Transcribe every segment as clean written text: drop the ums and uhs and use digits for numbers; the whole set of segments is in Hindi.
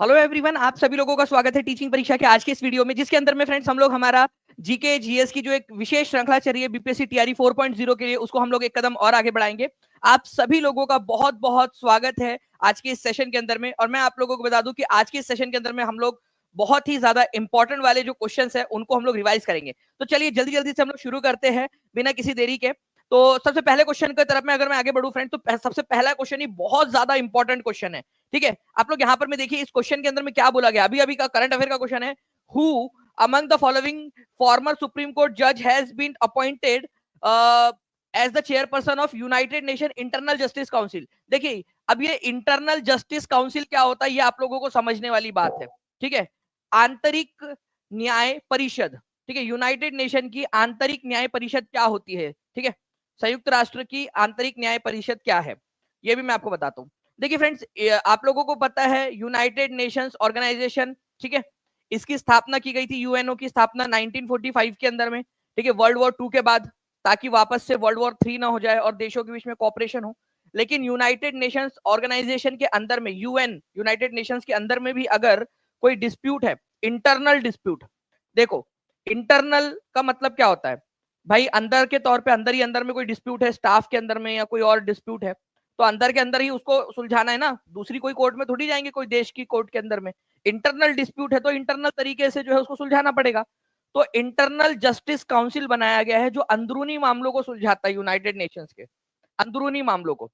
हेलो एवरीवन, आप सभी लोगों का स्वागत है टीचिंग परीक्षा के आज के इस वीडियो में, जिसके अंदर में फ्रेंड्स हम लोग हमारा जीके जीएस की जो एक विशेष श्रृंखला चल रही है बीपीएससी टीआरई 4.0 के लिए, उसको हम लोग एक कदम और आगे बढ़ाएंगे। आप सभी लोगों का बहुत बहुत स्वागत है आज के इस सेशन के अंदर में। और मैं आप लोगों को बता दूं कि आज के इस सेशन के अंदर में हम लोग बहुत ही ज्यादा इंपॉर्टेंट वाले जो क्वेश्चंस है उनको हम लोग रिवाइज करेंगे। तो चलिए जल्दी जल्दी से हम लोग शुरू करते हैं बिना किसी देरी के। तो सबसे पहले क्वेश्चन की तरफ में अगर मैं आगे बढ़ूं फ्रेंड, तो सबसे पहला क्वेश्चन ही बहुत ज्यादा इंपॉर्टेंट क्वेश्चन है। ठीक है, आप लोग यहाँ पर में देखिए इस क्वेश्चन के अंदर में क्या बोला गया, अभी अभी का करंट अफेयर का क्वेश्चन है। Who among the following former Supreme Court जज has been appointed as the chairperson of United Nation Internal justice Council. देखिए, अब ये इंटरनल जस्टिस काउंसिल क्या होता है ये आप लोगों को समझने वाली बात है। ठीक है, आंतरिक न्याय परिषद। ठीक है, यूनाइटेड नेशन की आंतरिक न्याय परिषद क्या होती है। ठीक है, संयुक्त राष्ट्र की आंतरिक न्याय परिषद क्या है ये भी मैं आपको बताता हूँ। देखिए फ्रेंड्स, आप लोगों को पता है यूनाइटेड नेशंस ऑर्गेनाइजेशन, ठीक है, इसकी स्थापना की गई थी, यूएनओ की स्थापना 1945 के अंदर में। ठीक है, वर्ल्ड वॉर 2 के बाद, ताकि वापस से वर्ल्ड वॉर 3 ना हो जाए और देशों के बीच में कॉपरेशन हो। लेकिन यूनाइटेड नेशंस ऑर्गेनाइजेशन के अंदर में, यूएन यूनाइटेड नेशंस के अंदर में भी अगर कोई डिस्प्यूट है, इंटरनल डिस्प्यूट, देखो इंटरनल का मतलब क्या होता है भाई, अंदर के तौर पे अंदर ही अंदर में कोई डिस्प्यूट है स्टाफ के अंदर में या कोई और डिस्प्यूट है, तो अंदर के अंदर ही उसको सुलझाना है ना, दूसरी कोई कोर्ट में थोड़ी जाएंगे, कोई देश की कोर्ट के अंदर में। इंटरनल डिस्प्यूट है तो इंटरनल तरीके से जो है उसको सुलझाना पड़ेगा। तो इंटरनल जस्टिस काउंसिल बनाया गया है जो अंदरूनी मामलों को सुलझाता है, यूनाइटेड नेशंस के अंदरूनी मामलों को।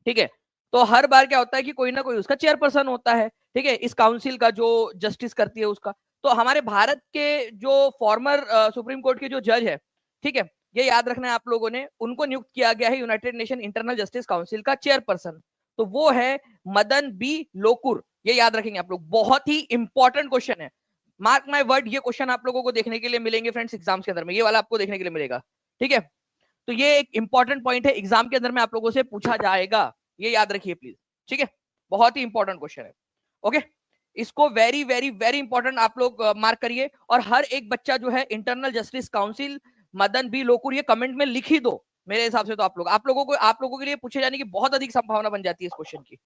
ठीक है, तो हर बार क्या होता है कि कोई ना कोई उसका चेयरपर्सन होता है, ठीक है, इस काउंसिल का जो जस्टिस करती है उसका। तो हमारे भारत के जो फॉर्मर सुप्रीम कोर्ट के जो जज है, ठीक है, ये याद रखना है आप लोगों ने, उनको नियुक्त किया गया है United Nation Internal justice council का चेयरपर्सन। तो वो है मदन बी लोकुर, ये याद रखेंगे आप लोग, बहुत ही इंपॉर्टेंट क्वेश्चन है। मार्क माय वर्ड, ये क्वेश्चन आप लोगों को देखने के लिए मिलेंगे फ्रेंड्स एग्जाम्स के अंदर में, ये वाला आपको देखने के लिए मिलेगा। ठीक है, तो ये एक इंपॉर्टेंट पॉइंट है, एग्जाम के अंदर में आप लोगों से पूछा जाएगा, ये याद रखिए प्लीज। ठीक है, बहुत ही इंपॉर्टेंट क्वेश्चन है। ओके, इसको वेरी वेरी वेरी इंपॉर्टेंट आप लोग मार्क करिए। और हर एक बच्चा जो है internal justice council Madan B Lokur ये कमेंट में लिख ही दो। मेरे हिसाब से तो आप लोगों के लिए पूछे जाने की बहुत अधिक संभावना बन जाती है इस क्वेश्चन की।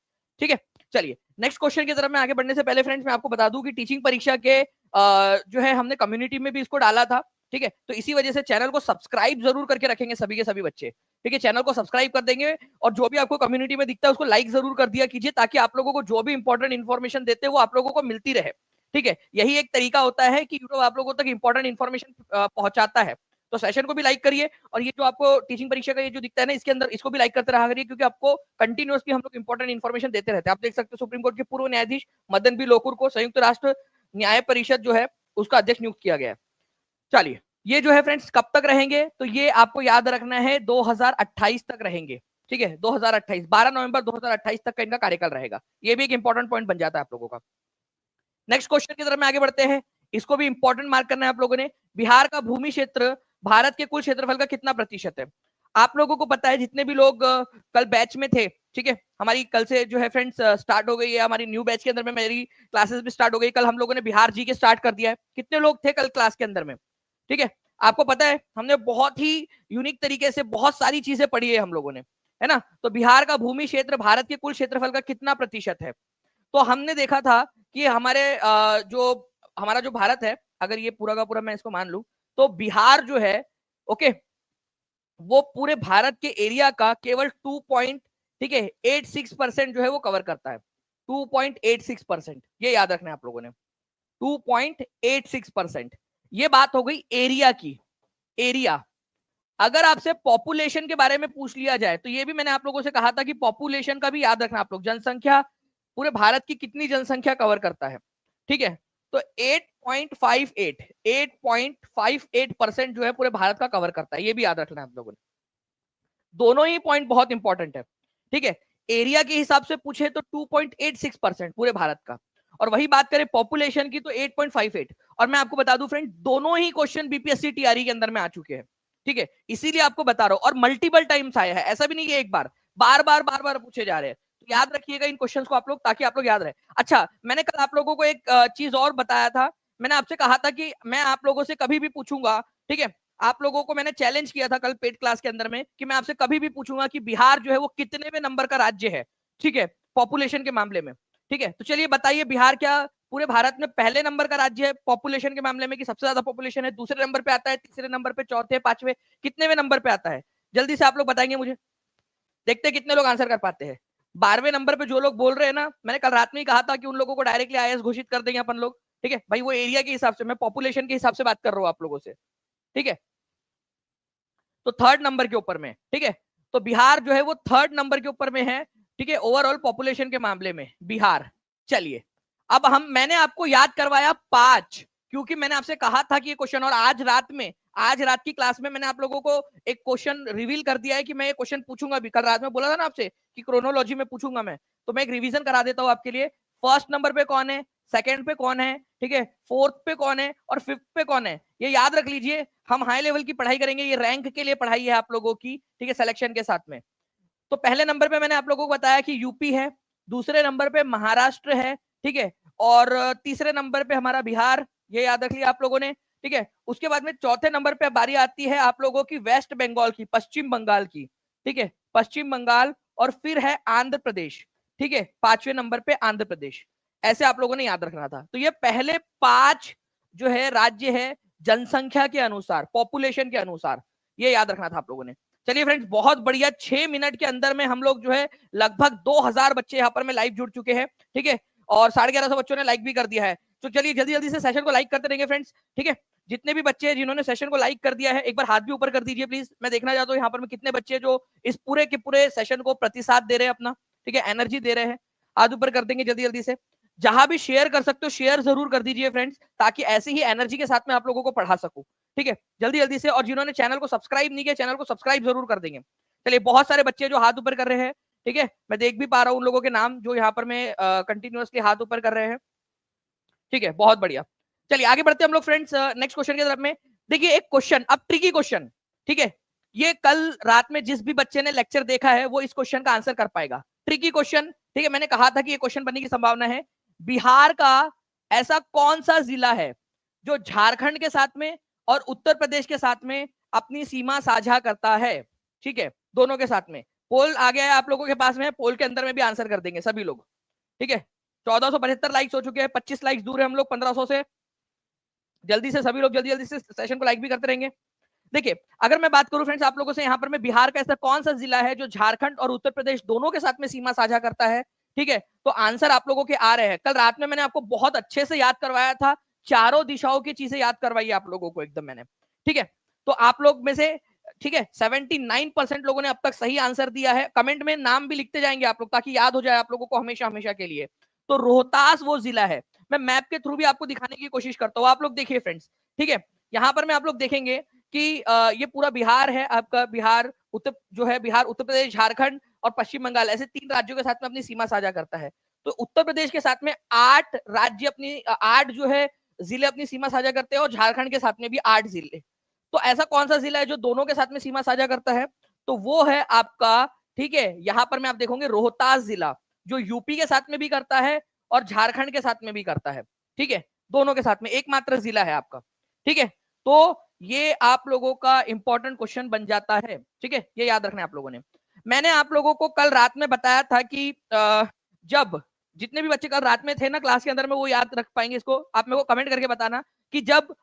ठीक है, चलिए नेक्स्ट क्वेश्चन की तरफ मैं आगे बढ़ने से पहले फ्रेंड्स मैं आपको बता दूं कि टीचिंग परीक्षा के जो है हमने कम्युनिटी में भी इसको डाला था। ठीक है, तो इसी वजह से चैनल को सब्सक्राइब जरूर करके रखेंगे सभी के सभी बच्चे। ठीक है, चैनल को सब्सक्राइब कर देंगे और जो भी आपको कम्युनिटी में दिखता है उसको लाइक जरूर कर दिया कीजिए, ताकि आप लोगों को जो भी इंपॉर्टेंट इन्फॉर्मेशन देते हैं वो आप लोगों को मिलती रहे। ठीक है, यही एक तरीका होता है कि यूट्यूब आप लोगों तक इंपॉर्टेंट इन्फॉर्मेशन पहुंचाता है। तो सेशन को भी लाइक करिए, और ये जो आपको टीचिंग परीक्षा का ये जो दिखता है ना इसके अंदर, इसको भी लाइक करते रहा करिए, क्योंकि आपको कंटिन्यूअसली हम लोग इंपॉर्टेंट इन्फॉर्मेशन देते रहते हैं। आप देख सकते हैं सुप्रीम कोर्ट के पूर्व न्यायाधीश मदन बी लोकुर को संयुक्त राष्ट्र न्याय परिषद जो है उसका अध्यक्ष नियुक्त किया गया है। चलिए, ये जो है फ्रेंड्स कब तक रहेंगे, तो ये आपको याद रखना है 2028 तक रहेंगे। ठीक है, 2028, 12 नवंबर 2028 तक का इनका कार्यकाल रहेगा। ये भी एक इंपॉर्टेंट पॉइंट बन जाता है आप लोगों का। नेक्स्ट क्वेश्चन की तरफ में आगे बढ़ते हैं, इसको भी इंपॉर्टेंट मार्क करना है आप लोगों ने। बिहार का भूमि क्षेत्र भारत के कुल क्षेत्रफल का कितना प्रतिशत है। आप लोगों को पता है, जितने भी लोग कल बैच में थे, ठीक है, हमारी कल से जो है फ्रेंड्स स्टार्ट हो गई है हमारी न्यू बैच के अंदर में, मेरी क्लासेस भी स्टार्ट हो गई। कल हम लोगों ने बिहार जी के स्टार्ट कर दिया है। कितने लोग थे कल क्लास के अंदर में। ठीक है, आपको पता है हमने बहुत ही यूनिक तरीके से बहुत सारी चीजें पढ़ी है हम लोगों ने, है ना। तो बिहार का भूमि क्षेत्र भारत के कुल क्षेत्रफल का कितना प्रतिशत है। तो हमने देखा था कि हमारे जो हमारा जो भारत है, अगर ये पूरा का पूरा मैं इसको मान लू, तो बिहार जो है, ओके, वो पूरे भारत के एरिया का केवल 2 ठीक है 86% जो है वो कवर करता है। 2.86%, ये याद रखना है आप लोगों ने, 2.86%। ये बात हो गई एरिया की। एरिया, अगर आपसे पॉपुलेशन के बारे में पूछ लिया जाए, तो ये भी मैंने आप लोगों से कहा था कि पॉपुलेशन का भी याद रखना आप लोग, जनसंख्या पूरे भारत की कितनी जनसंख्या कवर करता है। ठीक है, तो 8.58% जो है पूरे भारत का कवर करता है, ये भी याद रखना है आप लोगों ने। दोनों ही पॉइंट बहुत इंपॉर्टेंट है। ठीक है, एरिया के हिसाब से पूछे तो 2.86% पूरे भारत का, और वही बात करें पॉपुलेशन की तो 8.58। और मैं आपको बता दूं फ्रेंड, दोनों ही क्वेश्चन बीपीएससी टीआरई के अंदर में आ चुके हैं। ठीक है, इसीलिए आपको बता रहा हूं, और मल्टीपल टाइम्स आया है, ऐसा भी नहीं कि एक बार, बार बार पूछे जा रहे हैं। तो याद रखिएगा इन क्वेश्चंस को आप लोग, ताकि आप लोग याद रहे। अच्छा, मैंने कल आप लोगों को एक चीज और बताया था। मैंने आपसे कहा था कि मैं आप लोगों से कभी भी पूछूंगा, ठीक है, आप लोगों को मैंने चैलेंज किया था कल पेड क्लास के अंदर में, कि मैं आपसे कभी भी पूछूंगा कि बिहार जो है वो कितने में नंबर का राज्य है, ठीक है, पॉपुलेशन के मामले में। ठीक है, तो चलिए बताइए बिहार क्या पूरे भारत में पहले नंबर का राज्य है पॉपुलेशन के मामले में, कि सबसे ज्यादा पॉपुलेशन है, दूसरे नंबर पे आता है, तीसरे नंबर पे, चौथे, पांचवे, कितनेवें नंबर पे आता है? जल्दी से आप लोग बताएंगे मुझे, देखते हैं कितने लोग आंसर कर पाते हैं। 12वें नंबर पे जो लोग बोल रहे हैं ना, मैंने कल रात में ही कहा था कि उन लोगों को डायरेक्टली आईएएस घोषित कर देंगे अपन लोग। ठीक है भाई, वो एरिया के हिसाब से, मैं पॉपुलेशन के हिसाब से बात कर रहा हूँ आप लोगों से। ठीक है, तो थर्ड नंबर के ऊपर में। ठीक है, तो बिहार जो है वो थर्ड नंबर के ऊपर में है। ठीक है, ओवरऑल पॉपुलेशन के मामले में बिहार। चलिए, अब मैंने आपको याद करवाया 5, क्योंकि मैंने आपसे कहा था कि ये क्वेश्चन, और आज रात की क्लास में मैंने आप लोगों को एक क्वेश्चन रिवील कर दिया है कि मैं ये क्वेश्चन पूछूंगा भी। कल रात में बोला था ना आपसे कि क्रोनोलॉजी में पूछूंगा मैं, तो मैं एक रिवीजन करा देता हूं आपके लिए। फर्स्ट नंबर पे कौन है, सेकंड पे कौन है, ठीक है, फोर्थ पे कौन है और फिफ्थ पे कौन है, ये याद रख लीजिए। हम हाई लेवल की पढ़ाई करेंगे, ये रैंक के लिए पढ़ाई है आप लोगों की, ठीक है, सिलेक्शन के साथ में। तो पहले नंबर पे मैंने आप लोगों को बताया कि यूपी है, दूसरे नंबर पे महाराष्ट्र है, ठीक है, और तीसरे नंबर पे हमारा बिहार, ये याद रख लिया आप लोगों ने। ठीक है, उसके बाद में चौथे नंबर पे बारी आती है आप लोगों की वेस्ट बंगाल की, पश्चिम बंगाल की। ठीक है, पश्चिम बंगाल, और फिर है आंध्र प्रदेश। ठीक है, पांचवें नंबर पे आंध्र प्रदेश। ऐसे आप लोगों ने याद रखना था। तो ये पहले 5 जो है राज्य है जनसंख्या के अनुसार, पॉपुलेशन के अनुसार, ये याद रखना था आप लोगों ने। चलिए फ्रेंड्स, बहुत बढ़िया, 6 मिनट के अंदर में हम लोग जो है लगभग 2000 बच्चे यहाँ पर में लाइव जुड़ चुके हैं। ठीक है, और 1150 बच्चों ने लाइक भी कर दिया है। तो चलिए जल्दी जल्दी से सेशन को लाइक करते रहेंगे फ्रेंड्स। ठीक है, जितने भी बच्चे हैं जिन्होंने सेशन को लाइक कर दिया है, एक बार हाथ भी ऊपर कर दीजिए प्लीज। मैं देखना चाहता हूँ यहाँ पर में कितने बच्चे जो इस पूरे के पूरे सेशन को प्रतिसाद दे रहे हैं अपना, ठीक है, एनर्जी दे रहे हैं। हाथ ऊपर कर देंगे जल्दी जल्दी से। जहां भी शेयर कर सकते हो शेयर जरूर कर दीजिए फ्रेंड्स, ताकि ऐसी ही एनर्जी के साथ में आप लोगों को पढ़ा सकूं। ठीक है, जल्दी जल्दी से। और जिन्होंने चैनल को सब्सक्राइब नहीं किया, चैनल को सब्सक्राइब जरूर कर देंगे। चलिए, बहुत सारे बच्चे जो हाथ ऊपर कर रहे हैं, ठीक है, मैं देख भी पा रहा हूँ उन लोगों के नाम जो यहाँ पर में कंटिन्यूअसली हाथ ऊपर कर रहे हैं। ठीक है, बहुत बढ़िया। चलिए आगे बढ़ते हैं हम लोग फ्रेंड्स नेक्स्ट क्वेश्चन की तरफ में। देखिए एक क्वेश्चन, अब ट्रिकी क्वेश्चन, ठीक है, ये कल रात में जिस भी बच्चे ने लेक्चर देखा है वो इस क्वेश्चन का आंसर कर पाएगा। ट्रिकी क्वेश्चन, ठीक है, मैंने कहा था कि ये क्वेश्चन बनने की संभावना है। बिहार का ऐसा कौन सा जिला है जो झारखंड के साथ में और उत्तर प्रदेश के साथ में अपनी सीमा साझा करता है? ठीक है, दोनों के साथ में। पोल आ गया है आप लोगों के पास में, पोल के अंदर में भी आंसर कर देंगे सभी लोग। ठीक है, 1475 लाइक्स हो चुके हैं, 25 लाइक्स दूर है हम लोग 1500 से। जल्दी से सभी लोग जल्दी जल्दी से सेशन को लाइक भी करते रहेंगे। देखिए, अगर मैं बात करूं फ्रेंड्स आप लोगों से, यहाँ पर मैं बिहार का ऐसा कौन सा जिला है जो झारखंड और उत्तर प्रदेश दोनों के साथ में सीमा साझा करता है? ठीक है, तो आंसर आप लोगों के आ रहे हैं। कल रात में मैंने आपको बहुत अच्छे से याद करवाया था, चारों दिशाओं की चीजें याद करवाई आप लोगों को एकदम मैंने। ठीक है, तो आप लोग में से, ठीक है, 79% लोगों ने अब तक सही आंसर दिया है। कमेंट में नाम भी लिखते जाएंगे आप लोग, ताकि याद हो जाए आप लोगों को हमेशा हमेशा के लिए। तो रोहतास वो जिला है। मैं मैप के थ्रू भी आपको दिखाने की कोशिश करता हूँ, आप लोग देखिए फ्रेंड्स। ठीक है, यहाँ पर मैं आप लोग देखेंगे कि ये पूरा बिहार है आपका, बिहार उत्तर जो है, बिहार, उत्तर प्रदेश, झारखंड और पश्चिम बंगाल, ऐसे 3 राज्यों के साथ में अपनी सीमा साझा करता है। तो उत्तर प्रदेश के साथ में 8 राज्य अपनी 8 जो है जिले अपनी सीमा साझा करते हैं, और झारखंड के साथ में भी 8 जिले। तो ऐसा कौन सा जिला है जो दोनों के साथ में सीमा साझा करता है? तो वो है आपका, ठीक है, यहां पर मैं आप देखोगे रोहतास जिला, जो यूपी के साथ में भी करता है और झारखंड के साथ में भी करता है। ठीक है, दोनों के साथ में एकमात्र जिला है आपका। ठीक है, तो ये आप लोगों का इंपॉर्टेंट क्वेश्चन बन जाता है। ठीक है, ये याद रखना है आप लोगों ने। मैंने आप लोगों को कल रात में बताया था कि जब, जितने भी बच्चे कल रात में थे ना क्लास के अंदर में, वो याद रख पाएंगे इसको, आप मेरे को कमेंट करके बताना, कि जब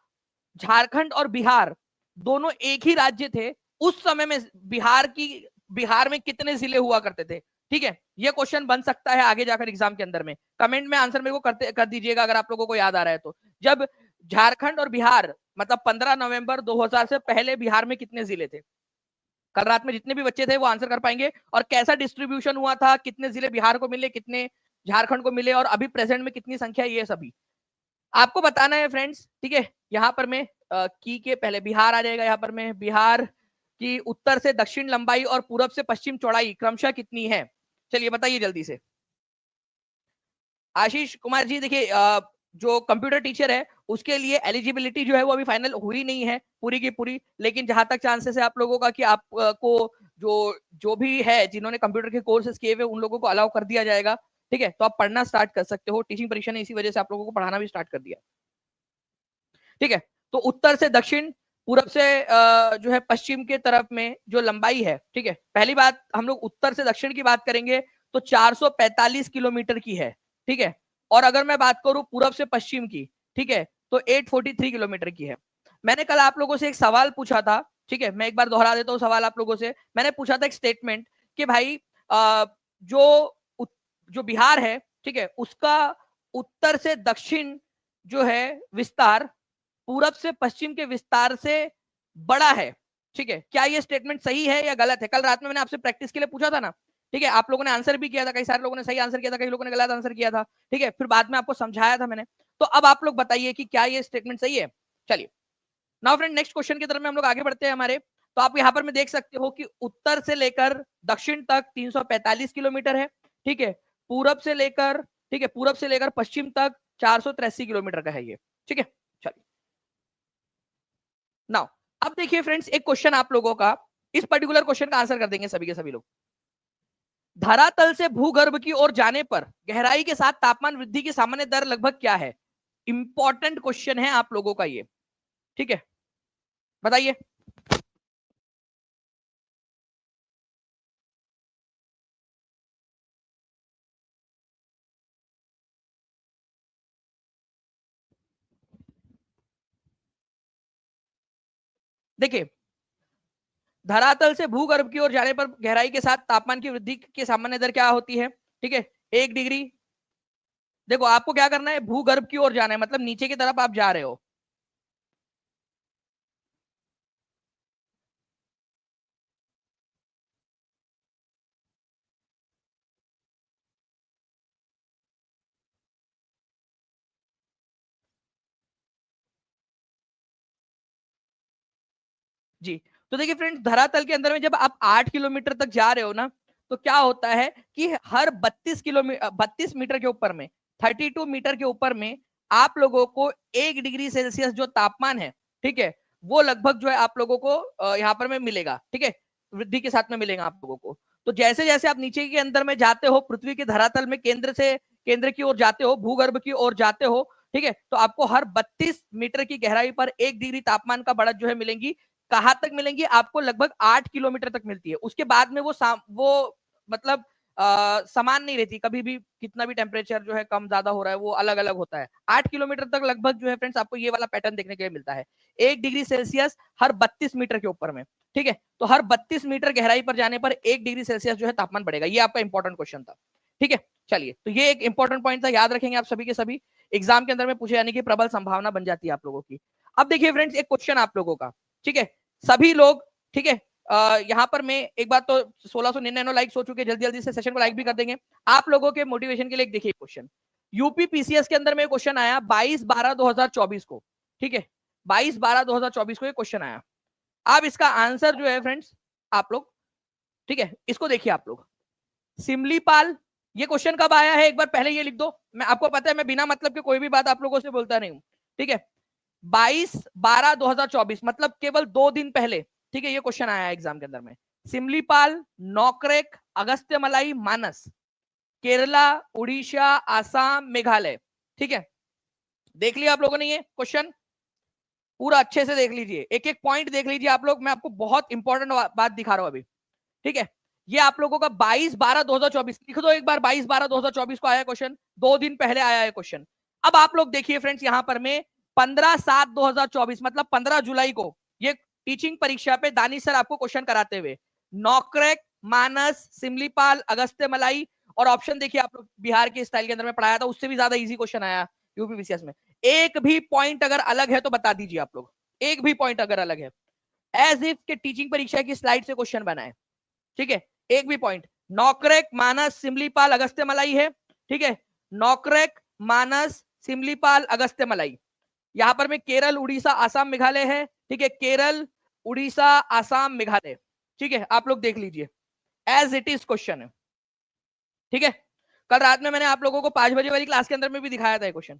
झारखंड और बिहार दोनों एक ही राज्य थे, उस समय में बिहार में कितने जिले हुआ करते थे? ठीक है, ये क्वेश्चन बन सकता है आगे जाकर एग्जाम के अंदर में। कमेंट में आंसर मेरे को कर दीजिएगा अगर आप लोगों को याद आ रहा है तो। जब झारखंड और बिहार, मतलब 15 नवंबर 2000 से पहले बिहार में कितने जिले थे? कल रात में जितने भी बच्चे थे वो आंसर कर पाएंगे। और कैसा डिस्ट्रीब्यूशन हुआ था, कितने जिले बिहार को मिले, कितने झारखंड को मिले, और अभी प्रेजेंट में कितनी संख्या, ये सभी आपको बताना है फ्रेंड्स। ठीक है, यहाँ पर मैं की के पहले बिहार आ जाएगा। यहाँ पर मैं बिहार की उत्तर से दक्षिण लंबाई और पूरब से पश्चिम चौड़ाई क्रमशः कितनी है? चलिए बताइए जल्दी से। आशीष कुमार जी, देखिए जो कंप्यूटर टीचर है उसके लिए एलिजिबिलिटी जो है वो अभी फाइनल हुई नहीं है पूरी की पूरी, लेकिन जहां तक चांसेस है आप लोगों का कि आपको जो जो भी है जिन्होंने कंप्यूटर के कोर्सेज किए हुए उन लोगों को अलाउ कर दिया जाएगा। ठीक है, तो आप पढ़ना स्टार्ट कर सकते हो। टीचिंग परीक्षा ने इसी वजह से आप लोगों को पढ़ाना भी स्टार्ट कर दिया। ठीक है, तो उत्तर से दक्षिण, पूरब से जो है पश्चिम के तरफ में जो लंबाई है, ठीक है, पहली बात हम लोग उत्तर से दक्षिण की बात करेंगे तो 445 किलोमीटर की है। ठीक है, और अगर मैं बात करूं पूरब से पश्चिम की, ठीक है, तो 843 किलोमीटर की है। मैंने कल आप लोगों से एक सवाल पूछा था, ठीक है, मैं एक बार दोहरा देता हूँ सवाल आप लोगों से। मैंने पूछा था एक स्टेटमेंट कि भाई जो जो बिहार है, ठीक है, उसका उत्तर से दक्षिण जो है विस्तार पूरब से पश्चिम के विस्तार से बड़ा है, ठीक है, क्या ये स्टेटमेंट सही है या गलत है? कल रात में मैंने आपसे प्रैक्टिस के लिए पूछा था ना, ठीक है, आप लोगों ने आंसर भी किया था, कई सारे लोगों ने सही आंसर किया था, कई लोगों ने गलत आंसर किया था, ठीक है, फिर बाद में आपको समझाया था मैंने। तो अब आप लोग बताइए कि क्या ये स्टेटमेंट सही है। चलिए नाउ फ्रेंड नेक्स्ट क्वेश्चन की तरफ में हम लोग आगे बढ़ते हैं हमारे। तो आप यहाँ पर में देख सकते हो कि उत्तर से लेकर दक्षिण तक 345 किलोमीटर है, ठीक है, पूरब से लेकर, ठीक है, पूरब से लेकर पश्चिम तक 483 किलोमीटर का है ये, ठीक है। चलिए नाउ अब देखिए फ्रेंड्स, एक क्वेश्चन आप लोगों का, इस पर्टिकुलर क्वेश्चन का आंसर कर देंगे सभी के सभी लोग। धरातल से भूगर्भ की ओर जाने पर गहराई के साथ तापमान वृद्धि की सामान्य दर लगभग क्या है? इंपॉर्टेंट क्वेश्चन है आप लोगों का ये, ठीक है, बताइए। देखिए धरातल से भूगर्भ की ओर जाने पर गहराई के साथ तापमान की वृद्धि की सामान्य दर क्या होती है? ठीक है, 1 डिग्री। देखो आपको क्या करना है, भूगर्भ की ओर जाना है, मतलब नीचे की तरफ आप जा रहे हो। जी, तो देखिए फ्रेंड्स, धरातल के अंदर में जब आप 8 किलोमीटर तक जा रहे हो ना, तो क्या होता है कि हर 32 किलोमीटर 32 मीटर के ऊपर में, 32 मीटर के ऊपर में आप लोगों को 1 डिग्री सेल्सियस जो तापमान है, ठीक है, वो लगभग जो है आप लोगों को यहाँ पर में मिलेगा, ठीक है, वृद्धि के साथ में मिलेगा आप लोगों को। तो जैसे जैसे आप नीचे के अंदर में जाते हो, पृथ्वी के धरातल में केंद्र की ओर जाते हो, भूगर्भ की ओर जाते हो, ठीक है, तो आपको हर 32 मीटर की गहराई पर 1 डिग्री तापमान का बढ़त जो है मिलेंगी। कहां तक मिलेंगी? आपको लगभग 8 किलोमीटर तक मिलती है। उसके बाद में वो मतलब समान नहीं रहती, कभी भी कितना भी टेम्परेचर जो है कम ज्यादा हो रहा है वो अलग अलग होता है। 8 किलोमीटर तक लगभग जो है फ्रेंड्स आपको ये वाला पैटर्न देखने के लिए मिलता है, 1 डिग्री सेल्सियस हर 32 मीटर के ऊपर में, ठीक है, तो हर 32 मीटर गहराई पर जाने पर 1 डिग्री सेल्सियस जो है तापमान बढ़ेगा। ये आपका इंपॉर्टेंट क्वेश्चन था, ठीक है। चलिए, तो ये एक इंपॉर्टेंट पॉइंट था, याद रखेंगे आप सभी के सभी, एग्जाम के अंदर में पूछे जाने की प्रबल संभावना बन जाती है आप लोगों की। अब देखिए फ्रेंड्स, एक क्वेश्चन आप लोगों का, ठीक है, सभी लोग, ठीक है, यहाँ पर मैं एक बात तो 1699 लाइक्स हो चुके, जल्दी जल्दी से सेशन को लाइक भी कर देंगे आप लोगों के मोटिवेशन के लिए। देखिए क्वेश्चन यूपी पीसीएस के अंदर में क्वेश्चन आया 22/12/2024 को, ठीक है, 22/12/2024 को ये क्वेश्चन आया। अब इसका आंसर जो है फ्रेंड्स आप लोग, ठीक है, इसको देखिए आप लोग, सिमलीपाल, ये क्वेश्चन कब आया है एक बार पहले ये लिख दो। मैं आपको पता है मैं बिना मतलब के कोई भी बात आप लोगों से बोलता नहीं हूं, ठीक है, 22/12/2024 मतलब केवल 2 दिन पहले, ठीक है, ये क्वेश्चन आया है एग्जाम के अंदर में। सिमलीपाल, नौकरेक, अगस्त्य मलाई, मानस, केरला, उड़ीसा, आसाम, मेघालय, ठीक है, देख लिया आप लोगों ने ये क्वेश्चन? पूरा अच्छे से देख लीजिए, एक एक पॉइंट देख लीजिए आप लोग, मैं आपको बहुत इंपॉर्टेंट बात दिखा रहा हूं अभी, ठीक है। ये आप लोगों का 22/12/2024 लिख दो एक बार, 22/12/2024 को आया क्वेश्चन, 2 दिन पहले आया है क्वेश्चन। अब आप लोग देखिए फ्रेंड्स, यहां पर में 15/7/2024 मतलब 15 जुलाई को ये टीचिंग परीक्षा पे दानिश सर आपको क्वेश्चन कराते हुए, नौकरेक, मानस, सिमलीपाल, अगस्त्य मलाई, और ऑप्शन देखिए आप लोग, बिहार के स्टाइल के अंदर में पढ़ाया था, उससे भी ज्यादा इजी क्वेश्चन आया यूपीपीसीएस में। एक भी पॉइंट अगर अलग है तो बता दीजिए आप लोग, एक भी पॉइंट अगर अलग है, एज इफ के टीचिंग परीक्षा की स्लाइड से क्वेश्चन बना है, ठीक है, एक भी पॉइंट। नौकरेक, मानस, सिमलीपाल, अगस्त्य मलाई है, ठीक है, नौकरेक, मानस, सिमलीपाल, अगस्त्य मलाई। यहां पर में केरल, उड़ीसा, आसाम, मेघालय है, ठीक है, केरल, उड़ीसा, आसाम, मेघालय, ठीक है, आप लोग देख लीजिए, एज इट इज क्वेश्चन है, ठीक है। कल रात में मैंने आप लोगों को 5 बजे वाली क्लास के अंदर में भी दिखाया था क्वेश्चन,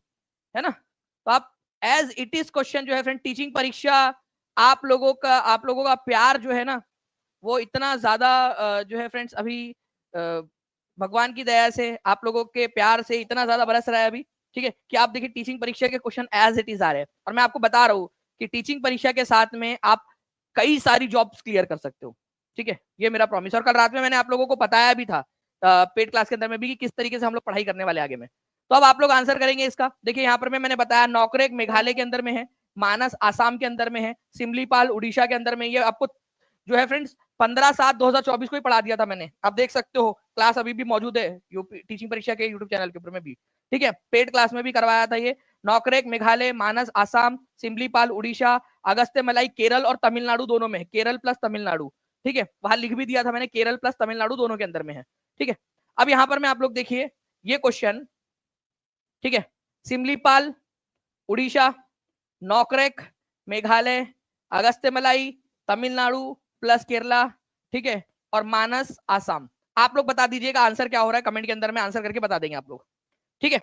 है ना। तो आप एज इट इज क्वेश्चन जो है फ्रेंड, टीचिंग परीक्षा आप लोगों का प्यार जो है ना, वो इतना ज्यादा जो है फ्रेंड्स अभी भगवान की दया से आप लोगों के प्यार से इतना ज्यादा बरस रहा है अभी, ठीक है, कि आप देखिए टीचिंग परीक्षा के क्वेश्चन एज इट इज आ रहे हैं, और मैं आपको बता रहा हूँ कि टीचिंग परीक्षा के साथ में आप कई सारी जॉब्स क्लियर कर सकते हो, ठीक है, ये मेरा प्रॉमिस। और कल रात में मैंने आप लोगों को बताया भी था पेड क्लास के अंदर में भी कि किस तरीके से हम लोग पढ़ाई करने वाले आगे में। तो अब आप लोग आंसर करेंगे इसका। देखिए यहाँ पर मैंने बताया नौकरेक मेघालय के अंदर में है, मानस आसाम के अंदर में है, सिमलीपाल उड़ीसा के अंदर में। ये आपको जो है फ्रेंड्स 15/7/2024 को ही पढ़ा दिया था मैंने, आप देख सकते हो। क्लास अभी भी मौजूद है यूपी टीचिंग परीक्षा के यूट्यूब चैनल के ऊपर में भी, ठीक है। पेड क्लास में भी करवाया था ये। नौकरेक मेघालय, मानस आसाम, सिमलीपाल उड़ीसा, अगस्त्य मलाई केरल और तमिलनाडु दोनों में है, केरल प्लस तमिलनाडु, ठीक है। वहां लिख भी दिया था मैंने, केरल प्लस तमिलनाडु दोनों के अंदर में है, ठीक है। अब यहाँ पर मैं आप लोग देखिए ये क्वेश्चन, ठीक है। सिमलीपाल उड़ीसा, नौकरेक मेघालय, अगस्त्यमलाई तमिलनाडु प्लस केरला, ठीक है, और मानस आसाम। आप लोग बता दीजिएगा आंसर क्या हो रहा है, कमेंट के अंदर में आंसर करके बता देंगे आप लोग, ठीक है।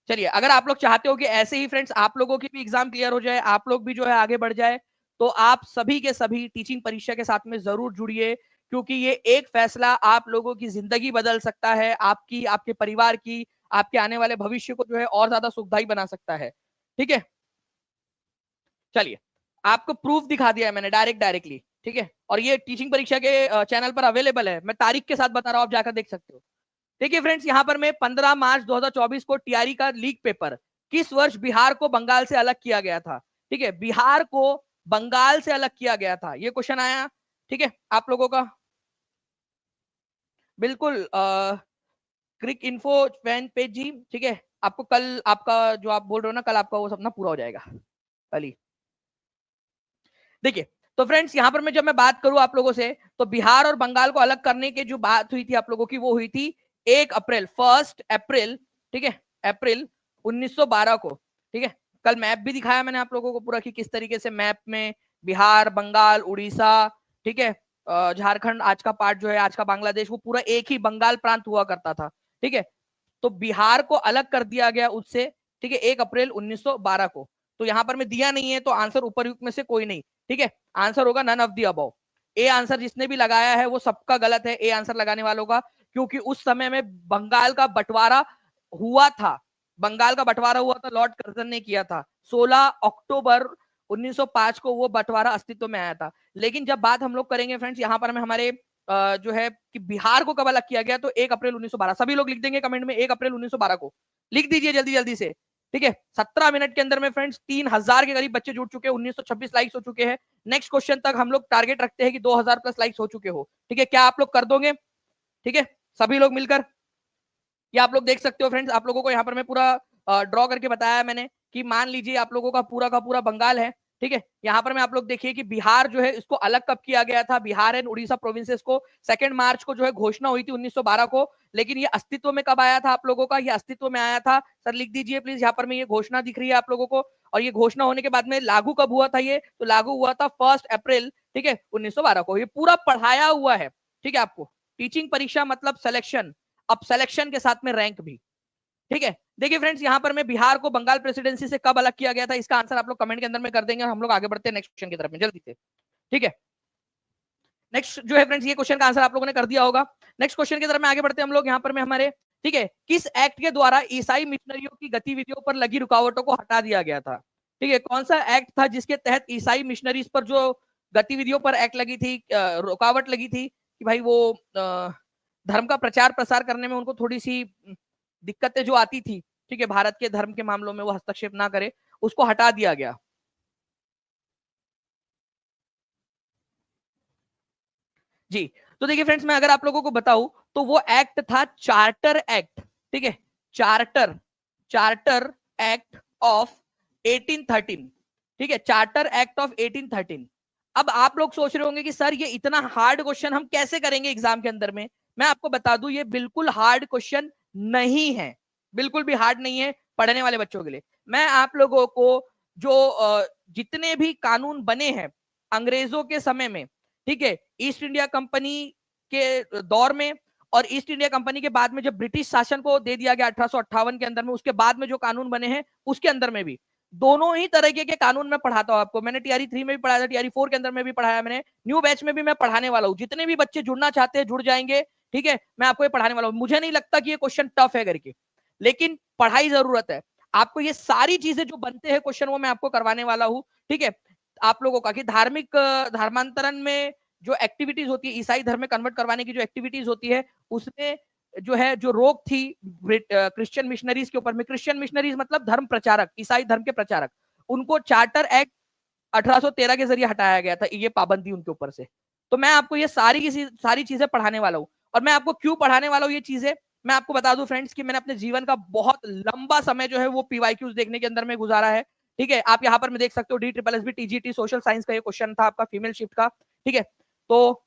चलिए, अगर आप लोग चाहते हो कि ऐसे ही फ्रेंड्स आप लोगों की भी एग्जाम क्लियर हो जाए, आप लोग भी जो है आगे बढ़ जाए, तो आप सभी के सभी टीचिंग परीक्षा के साथ में जरूर जुड़िए, क्योंकि ये एक फैसला आप लोगों की जिंदगी बदल सकता है, आपकी, आपके परिवार की, आपके आने वाले भविष्य को जो है और ज्यादा सुखदायी बना सकता है, ठीक है। चलिए, आपको प्रूफ दिखा दिया है मैंने डायरेक्टली, ठीक है। और ये टीचिंग परीक्षा के चैनल पर अवेलेबल है, मैं तारीख के साथ बता रहा हूं, आप जाकर देख सकते हो। देखिए फ्रेंड्स, यहाँ पर मैं 15 मार्च 2024 को टीआरई का लीक पेपर, किस वर्ष बिहार को बंगाल से अलग किया गया था, ठीक है। बिहार को बंगाल से अलग किया गया था, ये क्वेश्चन आया, ठीक है आप लोगों का। बिल्कुल क्रिक इन्फो फैन पेज जी, ठीक है। आपको कल आपका जो आप बोल रहे हो ना, कल आपका वो सपना पूरा हो जाएगा कल ही। देखिए, तो फ्रेंड्स यहाँ पर मैं जब मैं बात करूं आप लोगों से, तो बिहार और बंगाल को अलग करने की जो बात हुई थी आप लोगों की, वो हुई थी 1 अप्रैल, ठीक है, अप्रैल 1912 को, ठीक है। कल मैप भी दिखाया मैंने आप लोगों को पूरा कि किस तरीके से मैप में बिहार, बंगाल, उड़ीसा, ठीक है, झारखंड आज का पार्ट जो है, आज का बांग्लादेश, वो पूरा एक ही बंगाल प्रांत हुआ करता था, ठीक है। तो बिहार को अलग कर दिया गया उससे, ठीक है, 1 अप्रैल 1912 को। तो यहां पर मैं दिया नहीं है, तो आंसर उपरयुक्त में से कोई नहीं, ठीक है। आंसर होगा none of the above. A answer जिसने भी लगाया है वो सबका गलत है, ए आंसर लगाने वालों का, क्योंकि उस समय में बंगाल का बंटवारा हुआ था, बंगाल का बंटवारा हुआ था, लॉर्ड कर्जन ने किया था 16 अक्टूबर 1905 को वो बंटवारा अस्तित्व में आया था। लेकिन जब बात हम लोग करेंगे फ्रेंड्स यहाँ पर में हमारे जो है कि बिहार को कब अलग किया गया, तो 1 अप्रैल 1912, सभी लोग लिख देंगे कमेंट में 1 अप्रैल 1912 को, लिख दीजिए जल्दी जल्दी से, ठीक है। 17 मिनट के अंदर में फ्रेंड्स 3000 के करीब बच्चे जुड़ चुके हैं, 1926 लाइक्स हो चुके हैं। नेक्स्ट क्वेश्चन तक हम लोग टारगेट रखते हैं कि 2000 प्लस लाइक्स हो चुके हो, ठीक है। क्या आप लोग कर दोगे, ठीक है, सभी लोग मिलकर। ये आप लोग देख सकते हो फ्रेंड्स, आप लोगों को यहाँ पर मैं पूरा ड्रॉ करके बताया मैंने कि मान लीजिए आप लोगों का पूरा बंगाल है, ठीक है। यहाँ पर मैं आप लोग देखिए कि बिहार जो है इसको अलग कब किया गया था, बिहार एंड उड़ीसा प्रोविंसेस को 2 मार्च को जो है घोषणा हुई थी 1912 को। लेकिन ये अस्तित्व में कब आया था आप लोगों का, ये अस्तित्व में आया था, सर लिख दीजिए प्लीज, यहाँ पर मैं ये घोषणा दिख रही है आप लोगों को। और ये घोषणा होने के बाद में लागू कब हुआ था, ये तो लागू हुआ था 1 अप्रैल, ठीक है, 1912 को। ये पूरा पढ़ाया हुआ है, ठीक है आपको। टीचिंग परीक्षा मतलब सिलेक्शन, अब सिलेक्शन के साथ में रैंक भी, ठीक है। देखिए फ्रेंड्स, यहाँ पर मैं बिहार को बंगाल प्रेसिडेंसी से कब अलग किया गया था, इसका आंसर आप लोग कमेंट के अंदर में कर देंगे, हम लोग आगे बढ़ते हैं नेक्स्ट क्वेश्चन की तरफ में जल्दी से, ठीक है। नेक्स्ट जो है फ्रेंड्स, ये क्वेश्चन का आंसर आप लोगों ने कर दिया होगा। नेक्स्ट क्वेश्चन की तरफ में आगे बढ़ते हैं हम लोग, यहाँ पर में हमारे, ठीक है, किस एक्ट के द्वारा ईसाई मिशनरियों की गतिविधियों पर लगी रुकावटों को हटा दिया गया था, ठीक है। कौन सा एक्ट था जिसके तहत ईसाई मिशनरीज पर जो गतिविधियों पर एक्ट लगी थी, रुकावट लगी थी, कि भाई वो धर्म का प्रचार प्रसार करने में उनको थोड़ी सी दिक्कतें जो आती थी, ठीक है, भारत के धर्म के मामलों में वो हस्तक्षेप ना करे, उसको हटा दिया गया। जी, तो देखिए फ्रेंड्स, मैं अगर आप लोगों को बताऊं तो वो एक्ट था चार्टर एक्ट, ठीक है, चार्टर चार्टर एक्ट ऑफ 1813, ठीक है, चार्टर एक्ट ऑफ 1813। अब आप लोग सोच रहे होंगे कि सर ये इतना हार्ड क्वेश्चन हम कैसे करेंगे एग्जाम के अंदर में। मैं आपको बता दूं ये बिल्कुल हार्ड क्वेश्चन नहीं है, बिल्कुल भी हार्ड नहीं है पढ़ने वाले बच्चों के लिए। मैं आप लोगों को जो जितने भी कानून बने हैं अंग्रेजों के समय में, ठीक है, ईस्ट इंडिया कंपनी के दौर में और ईस्ट इंडिया कंपनी के बाद में जब ब्रिटिश शासन को दे दिया गया 1858 के अंदर में, उसके बाद में जो कानून बने हैं उसके अंदर में भी दोनों ही तरीके के कानून में पढ़ाता हूं आपको। मैंने टीआरई 3 में भी पढ़ाया था, टीआरई 4 के अंदर में भी पढ़ाया मैंने, न्यू बैच में भी मैं पढ़ाने वाला हूं। जितने भी बच्चे जुड़ना चाहते हैं जुड़ जाएंगे, ठीक है, मैं आपको ये पढ़ाने वाला हूं। मुझे नहीं लगता कि ये क्वेश्चन टफ है करके, लेकिन पढ़ाई जरूरत है आपको। ये सारी चीजें जो बनते हैं क्वेश्चन वो मैं आपको करवाने वाला हूं, ठीक है। आप लोगों का कि धार्मिक धर्मांतरण में जो एक्टिविटीज होती है, ईसाई धर्म में कन्वर्ट करवाने की जो एक्टिविटीज होती है, उसमें जो है जो रोक थी क्रिश्चियन मिशनरीज के ऊपर में, क्रिश्चियन मिशनरीज मतलब धर्म प्रचारक, ईसाई धर्म के प्रचारक, उनको चार्टर एक्ट 1813 के जरिए हटाया गया था, ये पाबंदी उनके ऊपर से। तो मैं आपको ये सारी चीजें पढ़ाने वाला हूँ। और मैं आपको क्यों पढ़ाने वाला हूँ ये चीजें, मैं आपको बता दूं फ्रेंड्स कि मैंने अपने जीवन का बहुत लंबा समय जो है वो पीवाईक्यूज देखने के अंदर में गुजारा है। ठीक है, आप यहाँ पर मैं देख सकते हो DSSB TGT सोशल साइंस का ये क्वेश्चन था आपका, फीमेल शिफ्ट का। ठीक है, तो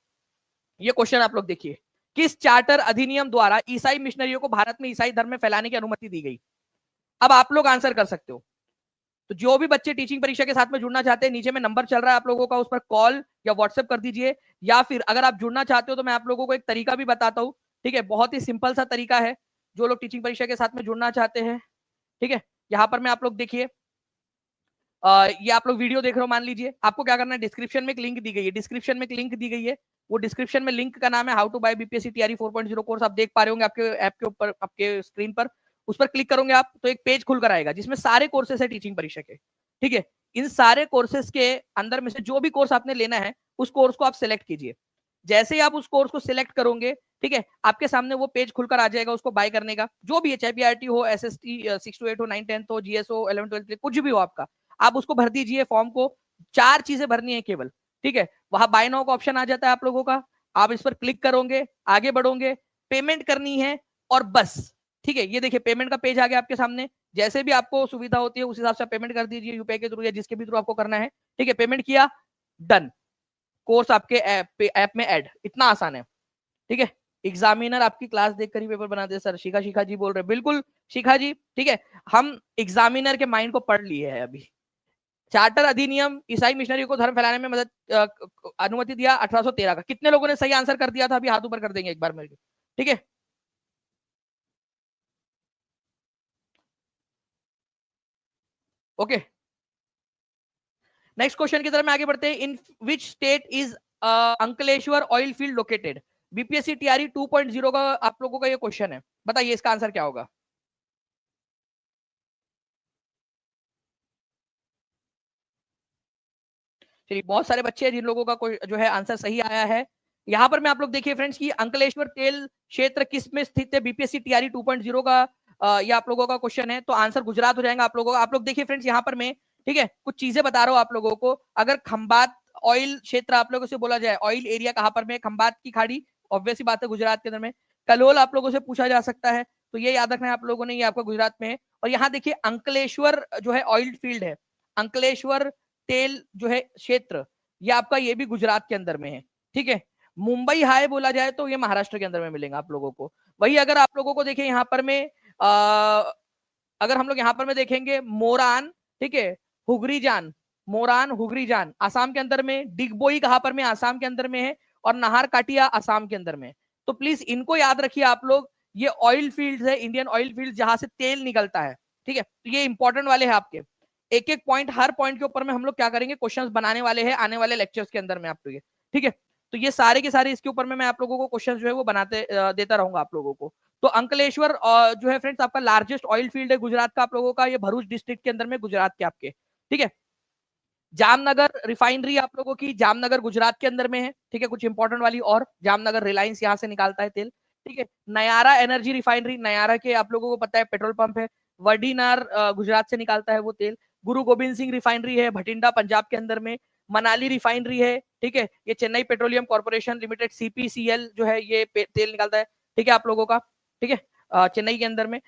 ये क्वेश्चन आप लोग देखिए, किस चार्टर अधिनियम द्वारा ईसाई मिशनरियों को भारत में ईसाई धर्म में फैलाने की अनुमति दी गई? अब आप लोग आंसर कर सकते हो। तो जो भी बच्चे टीचिंग परीक्षा के साथ में जुड़ना चाहते हैं, नीचे में नंबर चल रहा है आप लोगों का, उस पर कॉल या व्हाट्सएप कर दीजिए, या फिर अगर आप जुड़ना चाहते हो तो मैं आप लोगों को एक तरीका भी बताता हूँ। ठीक है, बहुत ही सिंपल सा तरीका है, जो लोग टीचिंग परीक्षा के साथ में जुड़ना चाहते हैं। ठीक है, यहाँ पर मैं आप लोग देखिए, ये आप लोग वीडियो देख रहे हो, मान लीजिए आपको क्या करना है, डिस्क्रिप्शन में एक लिंक दी गई है, डिस्क्रिप्शन में एक लिंक दी गई है, वो डिस्क्रिप्शन में लिंक का नाम है how to buy BPSC TRE 4.0 course, आप देख पा रहे होंगे आपके ऐप के ऊपर, आपके स्क्रीन पर। उस पर क्लिक करोगे आप तो एक पेज खुलकर आएगा जिसमें सारे कोर्सेस है टीचिंग परीक्षा के। ठीक है, इन सारे कोर्सेस के अंदर में से जो भी कोर्स आपने लेना है उस कोर्स को आप सिलेक्ट कीजिए। जैसे ही आप उस कोर्स को सिलेक्ट करोगे, ठीक है, आपके सामने वो पेज खुलकर आ जाएगा उसको बाय करने का, जो भी है, चाहे पीआरटी हो, एसएसटी 6 to 8 हो, 9 10 हो, जीएस हो, 11 12, कुछ भी हो आपका, आप उसको भर दीजिए फॉर्म को। 4 चीजें भरनी है केवल। ठीक है, वहां बाय नाउ का ऑप्शन आ जाता है आप लोगों का, आप इस पर क्लिक करोगे, आगे बढ़ोगे, पेमेंट करनी है और बस। ठीक है, ये देखिए पेमेंट का पेज आ गया आपके सामने, जैसे भी आपको सुविधा होती है उस हिसाब से पेमेंट कर दीजिए, यूपीआई के थ्रू या जिसके भी थ्रू आपको करना है। ठीक है, पेमेंट किया, डन, कोर्स आपके ऐप में ऐड, इतना आसान है। ठीक है, एग्जामिनर आपकी क्लास देखकर ही पेपर बनाते हैं सर, शिखा शिखा जी बोल रहे, बिल्कुल शिखा जी। ठीक है, हम एग्जामिनर के माइंड को पढ़ लिए है अभी। चार्टर अधिनियम ईसाई मिशनरी को धर्म फैलाने में मदद अनुमति दिया 1813 का। कितने लोगों ने सही आंसर कर दिया था, अभी हाथ ऊपर कर देंगे एक बार मेरे। ठीक है, ओके, नेक्स्ट क्वेश्चन की तरफ में आगे बढ़ते हैं। In which state is Ankleshwar oil field located? BPSC TRE 2.0 का आप लोगों का ये क्वेश्चन है, बताइए इसका आंसर क्या होगा? चलिए, बहुत सारे बच्चे हैं जिन लोगों का कोई जो है आंसर सही आया है। यहाँ पर मैं आप लोग देखिए फ्रेंड्स की अंकलेश्वर तेल क्षेत्र किस में स्थित है? बीपीएससी टीआरई 2.0 का ये आप लोगों का क्वेश्चन है, तो आंसर गुजरात हो जाएगा आप लोगों का। आप लोग देखिए फ्रेंड्स यहाँ पर मैं, ठीक है, कुछ चीजें बता रहा हूँ आप लोगों को। अगर खंबात ऑयल क्षेत्र आप लोगों से बोला जाए, ऑयल एरिया कहाँ पर में? खंबात की खाड़ी, ऑब्वियस बात है गुजरात के अंदर में। कलोल आप लोगों से पूछा जा सकता है, तो ये याद रखना है आप लोगों ने, ये आपका गुजरात में है। और यहाँ देखिए अंकलेश्वर जो है ऑयल फील्ड है, अंकलेश्वर तेल जो है क्षेत्र, ये आपका ये भी गुजरात के अंदर में है। ठीक है, मुंबई हाई बोला जाए तो ये महाराष्ट्र के अंदर में मिलेगा आप लोगों को। वही अगर आप लोगों को देखें यहाँ पर में अगर हम लोग यहाँ पर में देखेंगे मोरान, ठीक है, हुगरी जान, मोरान हुगरी जान आसाम के अंदर में, डिगबोई कहां पर में? आसाम के अंदर में है, और नाहर काटिया आसाम के अंदर में। तो प्लीज इनको याद रखिए आप लोग, ये ऑयल फील्ड है, इंडियन ऑयल फील्ड जहां से तेल निकलता है। ठीक है, तो ये इंपॉर्टेंट वाले हैं आपके। एक एक पॉइंट, हर पॉइंट के ऊपर में हम लोग क्या करेंगे, क्वेश्चंस बनाने वाले हैं आने वाले लेक्चर्स के अंदर में आप लोग। ठीक है, तो ये सारे के सारे इसके ऊपर में मैं आप लोगों को क्वेश्चंस जो है वो बनाते देता रहूंगा आप लोगों को। तो अंकलेश्वर जो है फ्रेंड्स आपका लार्जेस्ट ऑयल फील्ड है गुजरात का आप लोगों का, ये भरूच डिस्ट्रिक्ट के अंदर में गुजरात के आपके। ठीक है, जामनगर रिफाइनरी आप लोगों की, जामनगर गुजरात के अंदर में है। ठीक है, कुछ इंपॉर्टेंट वाली, और जामनगर रिलायंस यहाँ से निकालता है तेल। ठीक है, नयारा एनर्जी रिफाइनरी, नयारा के आप लोगों को पता है पेट्रोल पंप है, वडीनार गुजरात से निकालता है वो तेल। गुरु गोबिंद सिंह रिफाइनरी है भटिंडा पंजाब के अंदर में। मनाली रिफाइनरी है, ठीक है, ये Chennai petroleum corporation limited CPCL जो है ये तेल निकालता है। ठीक है आप लोगों का, ठीक है, चेन्नई के अंदर में।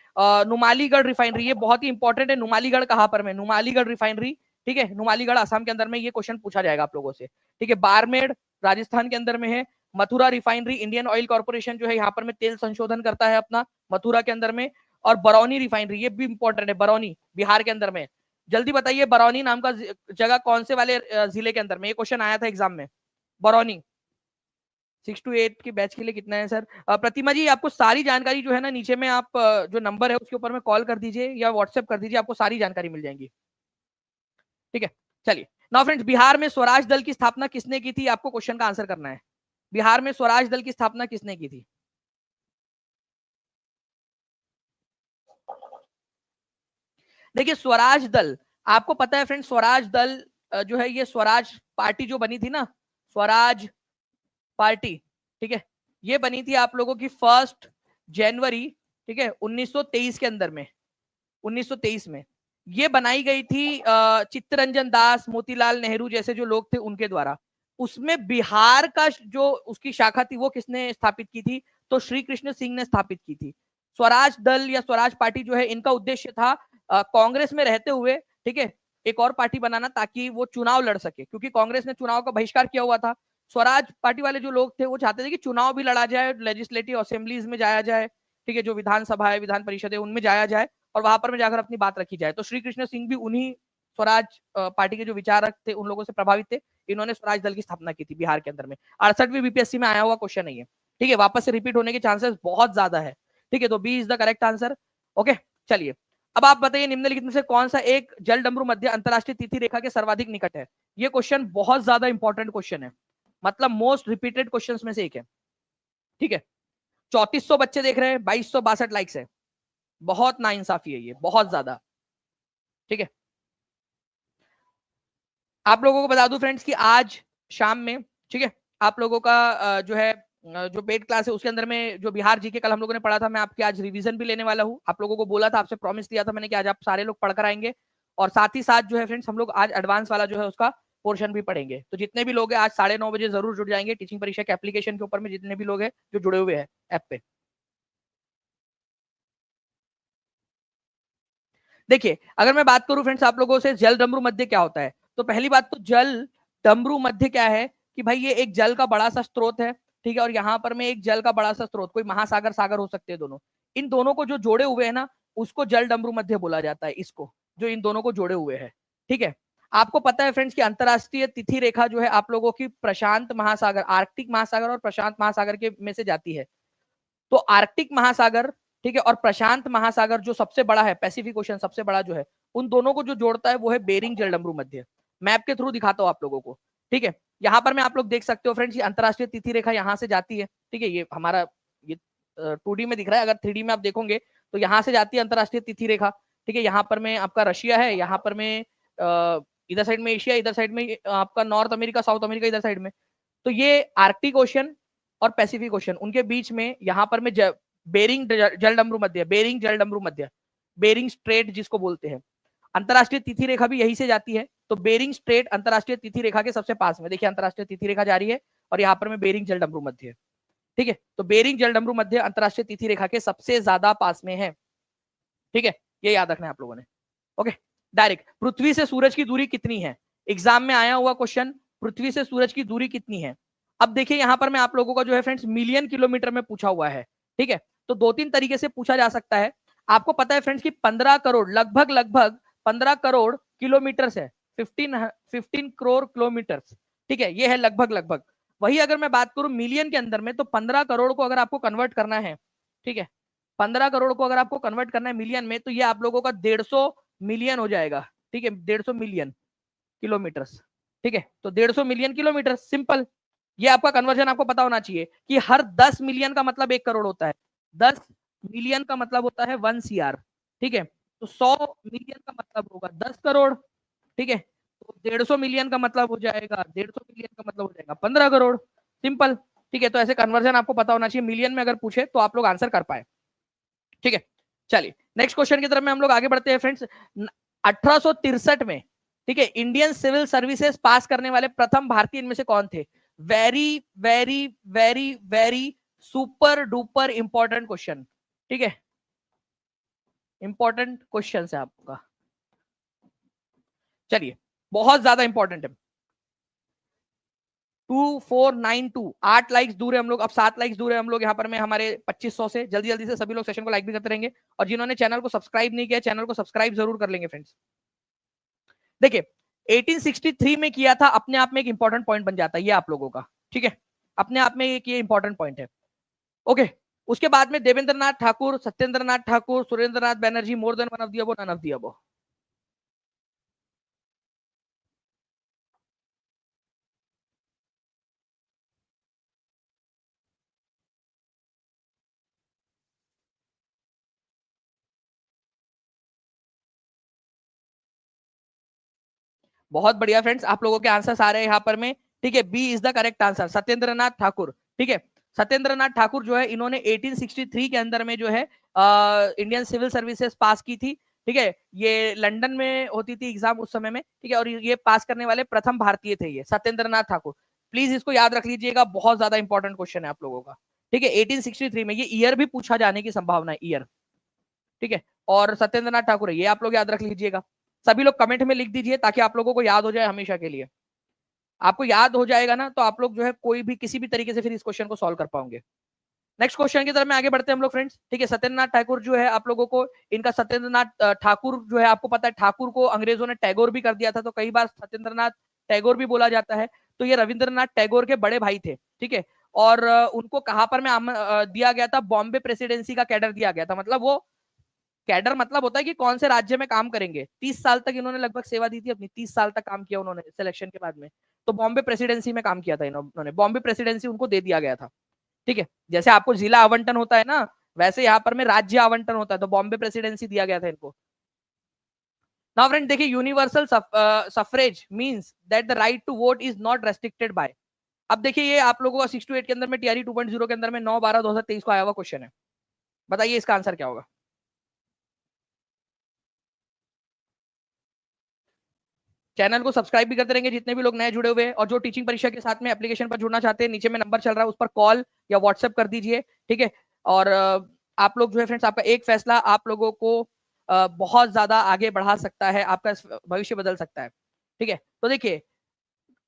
नुमालीगढ़ रिफाइनरी, ये बहुत ही इंपॉर्टेंट है, नुमालीगढ़ कहां पर में? नुमालीगढ़ रिफाइनरी, ठीक है, नुमालीगढ़ आसाम के अंदर में, ये क्वेश्चन पूछा जाएगा आप लोगों से। ठीक है, बारमेड़ राजस्थान के अंदर में है। Mathura refinery, Indian oil corporation जो है यहाँ पर में तेल संशोधन करता है अपना, मथुरा के अंदर में। और बरौनी रिफाइनरी, ये भी इंपॉर्टेंट है, बरौनी बिहार के अंदर में। जल्दी बताइए बरौनी नाम का जगह कौन से वाले जिले के अंदर में? ये क्वेश्चन आया था एग्जाम में, बरौनी। 6 to 8 की बैच के लिए कितना है सर? प्रतिमा जी आपको सारी जानकारी जो है ना, नीचे में आप जो नंबर है उसके ऊपर में कॉल कर दीजिए या व्हाट्सएप कर दीजिए, आपको सारी जानकारी मिल जाएगी। ठीक है, चलिए नाउ फ्रेंड्स, बिहार में स्वराज दल की स्थापना किसने की थी? आपको क्वेश्चन का आंसर करना है। बिहार में स्वराज दल की स्थापना किसने की थी? देखिए स्वराज दल, आपको पता है फ्रेंड्स, स्वराज दल जो है ये स्वराज पार्टी जो बनी थी ना, स्वराज पार्टी, ठीक है, ये बनी थी आप लोगों की फर्स्ट जनवरी, ठीक है, 1923 के अंदर में, 1923 में ये बनाई गई थी चित्तरंजन दास, मोतीलाल नेहरू जैसे जो लोग थे उनके द्वारा। उसमें बिहार का जो उसकी शाखा थी वो किसने स्थापित की थी? तो श्री कृष्ण सिंह ने स्थापित की थी। स्वराज दल या स्वराज पार्टी जो है, इनका उद्देश्य था कांग्रेस में रहते हुए, ठीक है, एक और पार्टी बनाना ताकि वो चुनाव लड़ सके, क्योंकि कांग्रेस ने चुनाव का बहिष्कार किया हुआ था। स्वराज पार्टी वाले जो लोग थे वो चाहते थे कि चुनाव भी लड़ा जाए, लेजिस्लेटिव असेंबलीज में जाया जाए, ठीक है, जो विधानसभा है, विधान परिषद है, उनमें जाया जाए और वहां पर में जाकर अपनी बात रखी जाए। तो श्री कृष्ण सिंह भी उन्हीं स्वराज पार्टी के जो विचारक थे उन लोगों से प्रभावित थे। इन्होंने स्वराज दल की स्थापना की थी बिहार के अंदर में। 68वीं बीपीएससी में आया हुआ क्वेश्चन नहीं है, ठीक है, वापस से रिपीट होने के चांसेस बहुत ज्यादा है, ठीक है, तो B is the correct answer. Okay, चलिए अब आप बताइए निम्नलिखित में से कौन सा एक जल डमरू मध्य अंतरराष्ट्रीय तिथि रेखा के सर्वाधिक निकट है? ये क्वेश्चन बहुत ज्यादा इंपॉर्टेंट क्वेश्चन है, मतलब मोस्ट रिपीटेड क्वेश्चंस में से एक है, ठीक है। 3400 बच्चे देख रहे हैं, 2262 लाइक्स है, बहुत नाइंसाफी है ये, बहुत ज्यादा, ठीक है। आप लोगों को बता दूं फ्रेंड्स कि आज शाम में, ठीक है, आप लोगों का जो है जो पेड क्लास है उसके अंदर में जो बिहार जी के कल हम लोगों ने पढ़ा था, मैं आपके आज रिवीजन भी लेने वाला हूं। आप लोगों को बोला था, आपसे प्रॉमिस दिया था मैंने कि आज आप सारे लोग पढ़कर आएंगे, और साथ ही साथ जो है फ्रेंड्स हम लोग आज एडवांस वाला जो है उसका पोर्शन भी पढ़ेंगे। तो जितने भी लोग हैं आज 9:30 बजे जरूर जुड़ जाएंगे टीचिंग परीक्षा के एप्लीकेशन के ऊपर में, जितने भी लोग हैं जो जुड़े हुए हैं ऐप पे। देखिए अगर मैं बात करूं फ्रेंड्स आप लोगों से जल डमरू मध्य क्या होता है, तो पहली बात तो जल डमरू मध्य क्या है कि भाई ये एक जल का बड़ा सा स्रोत है, ठीक है, और यहाँ पर में एक जल का बड़ा सा स्रोत, कोई महासागर सागर हो सकते हैं दोनों, इन दोनों को जो जोड़े हुए है ना उसको जल डमरू मध्य बोला जाता है, इसको जो इन दोनों को जोड़े हुए है, ठीक है। आपको पता है फ्रेंड्स कि अंतरराष्ट्रीय तिथि रेखा जो है आप लोगों की प्रशांत महासागर, आर्कटिक महासागर और प्रशांत महासागर के में से जाती है। तो आर्कटिक महासागर, ठीक है, और प्रशांत महासागर जो सबसे बड़ा है, पैसिफिक ओशन सबसे बड़ा जो है, उन दोनों को जो जोड़ता है वो है बेरिंग जलडमरू मध्य। मैप के थ्रू दिखाता हूं आप लोगों को, ठीक है। यहाँ पर मैं आप लोग देख सकते हो फ्रेंड्स, ये अंतरराष्ट्रीय तिथि रेखा यहाँ से जाती है, ठीक है, ये हमारा ये 2D में दिख रहा है, अगर 3D में आप देखोगे तो यहाँ से जाती है अंतरराष्ट्रीय तिथि रेखा, ठीक है। यहाँ पर में आपका रशिया है, यहाँ पर में इधर साइड में एशिया, इधर साइड में आपका नॉर्थ अमेरिका, साउथ अमेरिका इधर साइड में। तो ये आर्कटिक ओशन और पैसिफिक ओशन उनके बीच में यहाँ पर में बेरिंग जलडमरू मध्य, बेरिंग जलडमरू मध्य, बेरिंग स्ट्रेट जिसको बोलते हैं। अंतरराष्ट्रीय तिथि रेखा भी यहीं से जाती है, तो बेरिंग स्ट्रेट अंतरराष्ट्रीय तिथि रेखा के सबसे पास में, देखिए अंतरराष्ट्रीय तिथि रेखा जा रही है और यहाँ पर में बेरिंग जलडमरू मध्य, ठीक है। तो बेरिंग जलडमरू मध्य अंतरराष्ट्रीय तिथि रेखा के सबसे ज्यादा पास में है, ठीक है, ये याद रखना है आप लोगों ने। ओके, डायरेक्ट पृथ्वी से सूरज की दूरी कितनी है, एग्जाम में आया हुआ क्वेश्चन, पृथ्वी से सूरज की दूरी कितनी है। अब देखिए यहाँ पर मैं आप लोगों का जो है फ्रेंड्स मिलियन किलोमीटर में पूछा हुआ है, ठीक है। तो दो तीन तरीके से पूछा जा सकता है। आपको पता है फ्रेंड्स कि 15 करोड़, लगभग लगभग 15 करोड़ किलोमीटर है, 15 करोड़ किलोमीटर, ठीक है, ये है लगभग लगभग। वही अगर मैं बात करूं मिलियन के अंदर में, तो 15 करोड़ को अगर आपको कन्वर्ट करना है, ठीक है, 15 करोड़ को अगर आपको कन्वर्ट करना है मिलियन में, तो ये आप लोगों का 150 मिलियन हो जाएगा, ठीक है, 150 मिलियन किलोमीटर, ठीक है। तो 150 मिलियन किलोमीटर, सिंपल। ये आपका कन्वर्जन आपको पता होना चाहिए कि हर 10 मिलियन का मतलब 1 करोड़ होता है, 10 मिलियन का मतलब होता है 1 CR, ठीक है। तो 100 मिलियन का मतलब होगा 10 करोड़, ठीक है। तो 150 मिलियन का मतलब हो जाएगा, 150 मिलियन का मतलब हो जाएगा 15 करोड़, सिंपल, ठीक है। तो ऐसे कन्वर्जन आपको पता होना चाहिए, मिलियन में अगर पूछे तो आप लोग आंसर कर पाए, ठीक है। चलिए नेक्स्ट क्वेश्चन की तरफ में हम लोग आगे बढ़ते हैं फ्रेंड्स। 1863 में, ठीक है, इंडियन सिविल सर्विसेज पास करने वाले प्रथम भारतीय इनमें से कौन थे? Very very very very super duper important question, ठीक है, इंपॉर्टेंट क्वेश्चन है आपका। चलिए बहुत ज्यादा इंपॉर्टेंट है। 2492, 8 लाइक्स दूर है हम लोग, अब 7 लाइक्स दूर है हम लोग यहाँ पर में हमारे 2500 से। जल्दी जल्दी से सभी लोग सेशन को लाइक भी करते रहेंगे, और जिन्होंने चैनल को सब्सक्राइब नहीं किया चैनल को सब्सक्राइब जरूर कर लेंगे फ्रेंड्स। देखिए 1863 में किया था, अपने आप में एक इंपॉर्टेंट पॉइंट बन जाता है ये आप लोगों का, ठीक है, अपने आप में एक ये इंपॉर्टेंट पॉइंट है। ओके, उसके बाद में Devendra Nath Thakur, Satyendra Nath Thakur, Surendra Nath Banerjee, more than one of the above, none of the above. बहुत बढ़िया फ्रेंड्स, आप लोगों के आंसर्स आ रहे हैं यहाँ पर में, ठीक है, B is the correct answer, Satyendra Nath Thakur, ठीक है। सत्येंद्र नाथ ठाकुर जो है इन्होंने 1863 के अंदर में जो है इंडियन सिविल सर्विसेज पास की थी। ठीक है, ये लंदन में होती थी एग्जाम उस समय में। ठीक है, और ये पास करने वाले प्रथम भारतीय थे ये सत्येंद्र नाथ ठाकुर। प्लीज इसको याद रख लीजिएगा, बहुत ज्यादा इंपॉर्टेंट क्वेश्चन है आप लोगों का। ठीक है, 1863 में, ये ईयर भी पूछा जाने की संभावना है, ईयर। ठीक है, और सत्येंद्र नाथ ठाकुर है, ये आप लोग याद रख लीजिएगा। सभी लोग कमेंट में लिख दीजिए ताकि आप लोगों को याद हो जाए हमेशा के लिए। आपको याद हो जाएगा ना, तो आप लोग जो है कोई भी किसी भी तरीके से फिर इस क्वेश्चन को सॉल्व कर पाओगे। नेक्स्ट क्वेश्चन की तरफ में आगे बढ़ते हैं हम लोग फ्रेंड्स। ठीक है, सत्येंद्र नाथ ठाकुर जो है आप लोगों को, इनका सत्येंद्र नाथ ठाकुर जो है, आपको पता है ठाकुर को अंग्रेजों ने टैगोर भी कर दिया था, तो कई बार सत्येंद्र नाथ टैगोर भी बोला जाता है। तो ये रविंद्रनाथ टैगोर के बड़े भाई थे। ठीक है, और उनको कहां पर में दिया गया था, बॉम्बे प्रेसिडेंसी का कैडर दिया गया था। मतलब वो कैडर मतलब होता है कि कौन से राज्य में काम करेंगे। 30 साल तक इन्होंने लगभग सेवा दी थी अपनी, 30 साल तक काम किया उन्होंने सिलेक्शन के बाद में। तो बॉम्बे प्रेसिडेंसी में काम किया था इन्होंने, बॉम्बे प्रेसिडेंसी उनको दे दिया गया था। ठीक है, जैसे आपको जिला आवंटन होता है ना, वैसे यहाँ पर में राज्य आवंटन होता है, तो बॉम्बे प्रेसिडेंसी दिया गया था इनको। नाउ फ्रेंड देखिए, universal suffrage means that the right to vote is not restricted by. अब देखिए, ये आप लोगों का 6 to 8 के अंदर में टीआरई 2.0 के अंदर में 9/12/2023 को आया हुआ क्वेश्चन है। बताइए इसका आंसर क्या होगा। चैनल को सब्सक्राइब भी करते रहेंगे जितने भी लोग नए जुड़े हुए हैं, और जो टीचिंग परीक्षा के साथ में एप्लीकेशन पर जुड़ना चाहते हैं, नीचे में नंबर चल रहा है, उस पर कॉल या व्हाट्सएप कर दीजिए। ठीक है, और आप लोग जो है फ्रेंड्स, आपका एक फैसला आप लोगों को बहुत ज्यादा आगे बढ़ा सकता है, आपका भविष्य बदल सकता है। ठीक है, तो देखिए,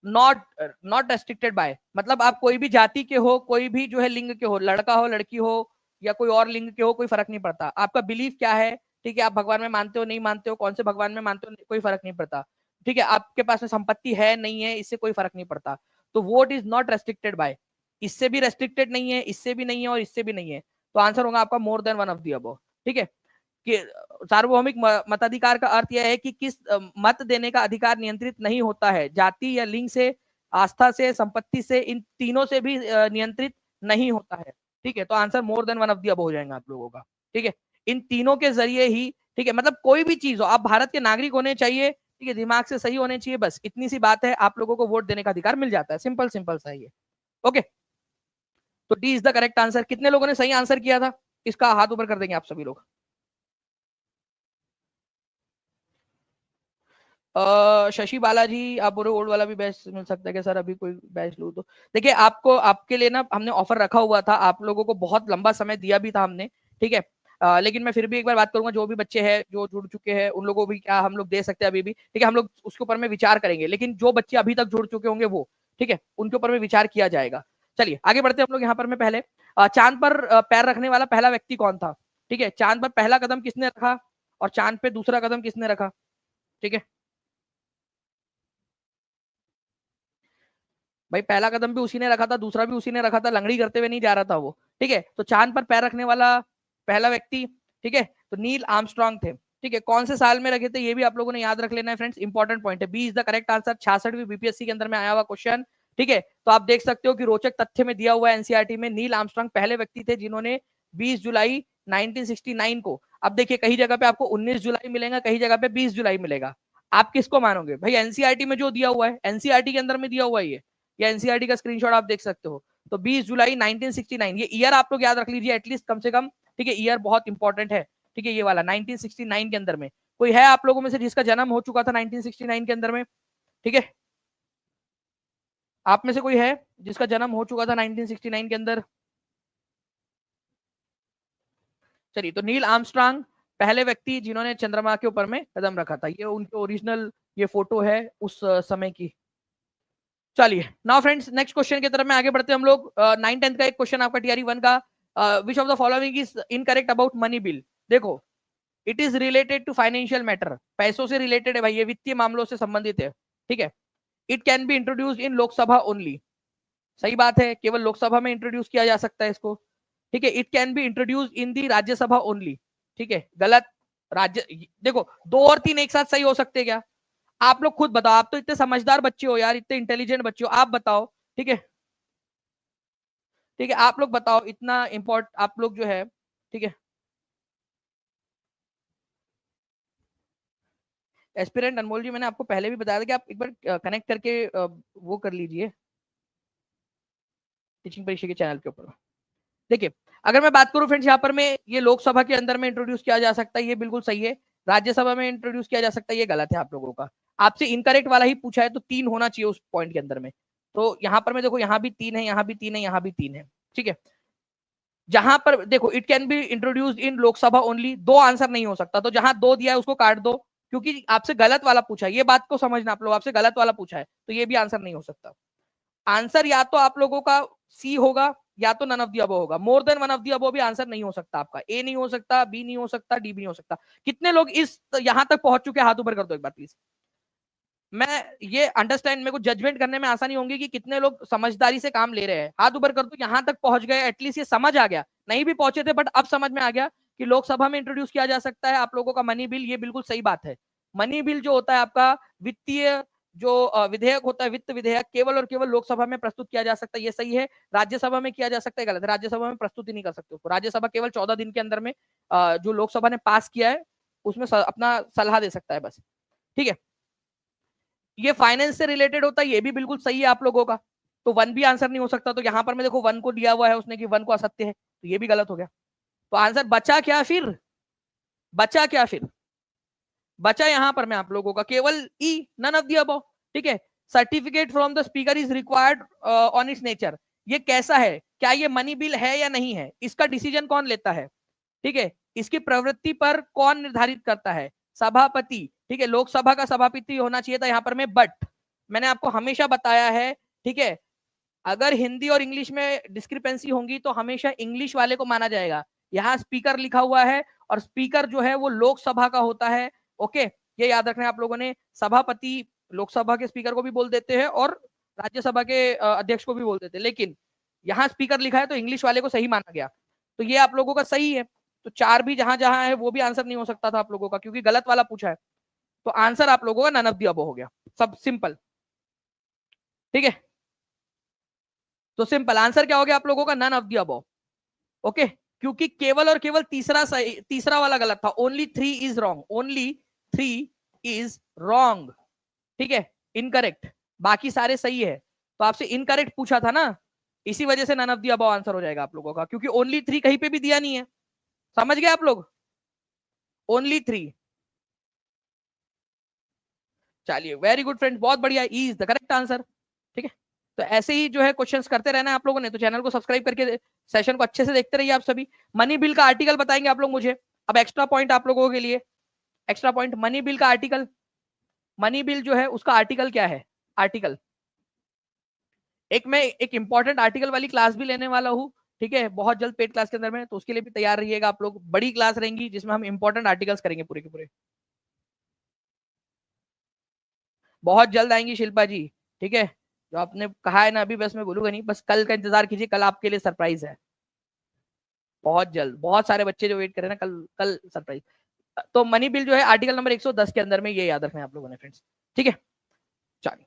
नॉट नॉट रेस्ट्रिक्टेड बाय मतलब आप कोई भी जाति के हो, कोई भी जो है लिंग के हो, लड़का हो लड़की हो या कोई और लिंग के हो, कोई फर्क नहीं पड़ता। आपका बिलीफ क्या है, ठीक है, आप भगवान में मानते हो नहीं मानते हो, कौन से भगवान में मानते हो, कोई फर्क नहीं पड़ता। ठीक है, आपके पास में संपत्ति है नहीं है, इससे कोई फर्क नहीं पड़ता। तो vote is not restricted by, इससे भी रेस्ट्रिक्टेड नहीं है, इससे भी नहीं है, और इससे भी नहीं है। तो आंसर होगा आपका मोर than one of the above. ठीक है, कि सार्वभौमिक मताधिकार का अर्थ यह है कि किस मत देने का अधिकार नियंत्रित नहीं होता है, जाति या लिंग से, आस्था से, संपत्ति से, इन तीनों से भी नियंत्रित नहीं होता है। ठीक है, तो answer more than one of the above हो जाएगा आप लोगों का। ठीक है, इन तीनों के जरिए ही, ठीक है, मतलब कोई भी चीज हो, आप भारत के नागरिक होने चाहिए, ठीक है, दिमाग से सही होने चाहिए, बस इतनी सी बात है, आप लोगों को वोट देने का अधिकार मिल जाता है। सिंपल सिंपल सा है। ओके, तो D is the correct answer. कितने लोगों ने सही आंसर किया था, इसका हाथ ऊपर कर देंगे आप सभी लोग। शशि बालाजी, आप बोलो ओल्ड वाला भी बैच मिल सकता है क्या सर, अभी कोई बैच लूँ तो। देखिए, आपको आपके लिए ना हमने ऑफर रखा हुआ था, आप लोगों को बहुत लंबा समय दिया भी था हमने। ठीक है, लेकिन मैं फिर भी एक बार बात करूंगा, जो भी बच्चे हैं जो जुड़ चुके हैं उन लोगों को भी क्या हम लोग दे सकते हैं अभी भी। ठीक है, हम लोग उसके ऊपर में विचार करेंगे, लेकिन जो बच्चे अभी तक जुड़ चुके होंगे वो, ठीक है, उनके ऊपर में विचार किया जाएगा। चलिए आगे बढ़ते हैं हम लोग। यहाँ पर मैं पहले चांद पर पैर रखने वाला पहला व्यक्ति कौन था। ठीक है, चांद पर पहला कदम किसने रखा और चांद पे दूसरा कदम किसने रखा। ठीक है भाई, पहला कदम भी उसी ने रखा था, दूसरा भी उसी ने रखा था, लंगड़ी करते हुए नहीं जा रहा था वो। ठीक है, तो चांद पर पैर रखने वाला पहला व्यक्ति, ठीक है, तो नील आर्मस्ट्रांग थे। ठीक है, कौन से साल में रखे थे ये भी आप लोगों ने याद रख लेना है फ्रेंड्स, इंपॉर्टेंट पॉइंट है। B is the correct answer, 66वीं बीपीएससी के अंदर में आया हुआ क्वेश्चन। ठीक है, तो आप देख सकते हो कि रोचक तथ्य में दिया हुआ है एनसीईआरटी में, नील आर्मस्ट्रांग पहले व्यक्ति थे जिन्होंने 20 जुलाई 1969 को, अब देखिए कहीं जगह पे आपको 19 जुलाई मिलेगा, कहीं जगह पे 20 जुलाई मिलेगा। आप किसको मानोगे भाई, एनसीईआरटी में जो दिया हुआ है, एनसीईआरटी के अंदर में दिया हुआ है ये, या एनसीईआरटी का स्क्रीनशॉट आप देख सकते हो। तो 20 जुलाई 1969, ये ईयर आप लोग याद रख लीजिए एटलीस्ट, कम से कम। ठीक है, ईयर बहुत इंपॉर्टेंट है। ठीक है, ये वाला 1969 के अंदर में, कोई है आप लोगों में से जिसका जन्म हो चुका था 1969 के अंदर में। ठीक है, आप में से कोई है जिसका जन्म हो चुका था 1969 के अंदर। चलिए, तो नील आर्मस्ट्रांग पहले व्यक्ति जिन्होंने चंद्रमा के ऊपर में कदम रखा था, ये उनके ओरिजिनल ये फोटो है उस समय की। चलिए नाउ फ्रेंड्स, नेक्स्ट क्वेश्चन की तरफ में आगे बढ़ते हैं हम लोग। 9-10 का एक क्वेश्चन आपका टीआरई 1 का, which of the following is incorrect about money bill. देखो, it is related to financial matter, पैसों से रिलेटेड है भाई, ये वित्तीय मामलों से संबंधित है। ठीक है, it can be introduce in Lok Sabha only, सही बात है, केवल लोकसभा में इंट्रोड्यूस किया जा सकता है इसको। ठीक है, it can be introduce in the Rajya Sabha only. ठीक है, गलत। राज्य, देखो, दो और तीन एक साथ सही हो सकते हैं क्या, आप लोग खुद बताओ, आप तो इतने समझदार बच्चे हो यार, इतने इंटेलिजेंट बच्चे हो, आप बताओ। ठीक है, ठीक है, आप लोग बताओ, इतना इंपॉर्ट आप लोग जो है। ठीक है, एस्पिरेंट अनमोल जी, मैंने आपको पहले भी बताया था कि आप एक बार कनेक्ट करके वो कर लीजिए। टीचिंग परीक्षा के चैनल के ऊपर। देखिए अगर मैं बात करूं फ्रेंड्स, यहाँ पर मैं ये लोकसभा के अंदर में इंट्रोड्यूस किया जा सकता है, ये बिल्कुल सही है। राज्यसभा में इंट्रोड्यूस किया जा सकता है, ये गलत है आप लोगों का। आपसे इनकरेक्ट वाला ही पूछा है, तो 3 होना चाहिए उस पॉइंट के अंदर में। तो यहाँ पर मैं देखो, यहाँ भी 3 है, यहाँ भी 3 है, यहाँ भी 3 है, ठीक है। जहां पर देखो it can be introduced in Lok Sabha only, 2 answer नहीं हो सकता, तो जहां 2 दिया है उसको काट दो, क्योंकि आपसे गलत वाला पूछा है, ये बात को समझना आप लोग, आपसे गलत वाला पूछा है, तो ये भी आंसर नहीं हो सकता। आंसर या तो आप लोगों का सी होगा या तो नन ऑफ दी अबव होगा। मोर than one of the above भी आंसर नहीं हो सकता आपका। ए नहीं हो सकता, बी नहीं हो सकता, डी भी नहीं हो सकता। कितने लोग इस यहां तक पहुंच चुके हैं, हाथ ऊपर कर दो एक बार प्लीज। मैं ये अंडरस्टैंड, मेरे को जजमेंट करने में आसानी होगी कि कितने लोग समझदारी से काम ले रहे हैं। हाथ ऊपर कर दो, यहां तक पहुंच गए, एटलीस्ट ये समझ आ गया, नहीं भी पहुंचे थे बट अब समझ में आ गया कि लोकसभा में इंट्रोड्यूस किया जा सकता है आप लोगों का मनी बिल। ये बिल्कुल सही बात है। मनी बिल जो होता है आपका वित्तीय जो विधेयक होता है, वित्त विधेयक, केवल और केवल लोकसभा में प्रस्तुत किया जा सकता है, ये सही है। राज्यसभा में किया जा सकता है, गलत है। राज्यसभा में प्रस्तुत ही नहीं कर सकते उसको। राज्यसभा केवल 14 दिन के अंदर में जो लोकसभा ने पास किया है उसमें अपना सलाह दे सकता है बस, ठीक है। ये फाइनेंस से रिलेटेड होता है, ये भी बिल्कुल सही है आप लोगों का। तो 1 भी आंसर नहीं हो सकता, तो यहां पर मैं देखो 1 को दिया हुआ है उसने कि 1 को असत्य है, तो ये भी गलत हो गया। तो आंसर बचा क्या फिर? बचा क्या फिर? बचा यहां पर मैं आप लोगों का केवल ई, नन ऑफ दी अबव, ठीक है। Certificate from the speaker is required on it's nature. ये कैसा है, क्या ये मनी बिल है या नहीं है, इसका डिसीजन कौन लेता है, ठीक है। इसकी प्रवृत्ति पर कौन निर्धारित करता है? सभापति, ठीक है। लोकसभा का सभापति होना चाहिए था यहाँ पर में, बट मैंने आपको हमेशा बताया है, ठीक है, अगर हिंदी और इंग्लिश में डिस्क्रिपेंसी होंगी तो हमेशा इंग्लिश वाले को माना जाएगा। यहाँ स्पीकर लिखा हुआ है और स्पीकर जो है वो लोकसभा का होता है, ओके। ये याद रखना है आप लोगों ने। सभापति लोकसभा के स्पीकर को भी बोल देते हैं और राज्यसभा के अध्यक्ष को भी बोल देते हैं, लेकिन यहाँ स्पीकर लिखा है तो इंग्लिश वाले को सही माना गया, तो ये आप लोगों का सही है। तो 4 भी जहां जहां है वो भी आंसर नहीं हो सकता था आप लोगों का, क्योंकि गलत वाला पूछा है। तो आंसर आप लोगों का नन ऑफ दी अबव हो गया, सब सिंपल, ठीक है। तो सिंपल आंसर क्या हो गया आप लोगों का? None of the above, okay. क्योंकि केवल और केवल तीसरा वाला गलत था। Only 3 is wrong, only 3 is wrong, ठीक है, इनकरेक्ट। बाकी सारे सही है। तो आपसे इनकरेक्ट पूछा था ना, इसी वजह से none of the above answer हो जाएगा आप लोगों का, क्योंकि ओनली 3 कहीं पे भी दिया नहीं है। समझ गए आप लोग? ओनली 3। चलिए वेरी गुड फ्रेंड्स, बहुत बढ़िया, E is the correct answer, ठीक है। तो ऐसे ही जो है क्वेश्चंस करते रहना है आप लोगों ने। तो चैनल को सब्सक्राइब करके सेशन को अच्छे से देखते रहिए आप सभी। मनी बिल का आर्टिकल बताएंगे आप लोग मुझे। अब एक्स्ट्रा पॉइंट आप लोगों के लिए, एक्स्ट्रा पॉइंट, मनी बिल का आर्टिकल। मनी बिल जो है उसका आर्टिकल क्या है? आर्टिकल एक, मैं एक इंपॉर्टेंट आर्टिकल वाली क्लास भी लेने वाला हूँ, ठीक है, बहुत जल्द पेड क्लास के अंदर में, तो उसके लिए भी तैयार रहिएगा आप लोग। बड़ी क्लास रहेंगी जिसमें हम इंपॉर्टेंट आर्टिकल्स करेंगे पूरे के पूरे, बहुत जल्द आएंगी शिल्पा जी, ठीक है। जो आपने कहा है ना अभी, बस मैं बोलूंगा नहीं, बस कल का इंतजार कीजिए, कल आपके लिए सरप्राइज है, बहुत जल्द। बहुत सारे बच्चे जो वेट कर रहे हैं ना, कल कल सरप्राइज। तो मनी बिल जो है आर्टिकल नंबर 110 के अंदर में, ये याद रखना है आप लोगों ने फ्रेंड्स, ठीक है। चलिए,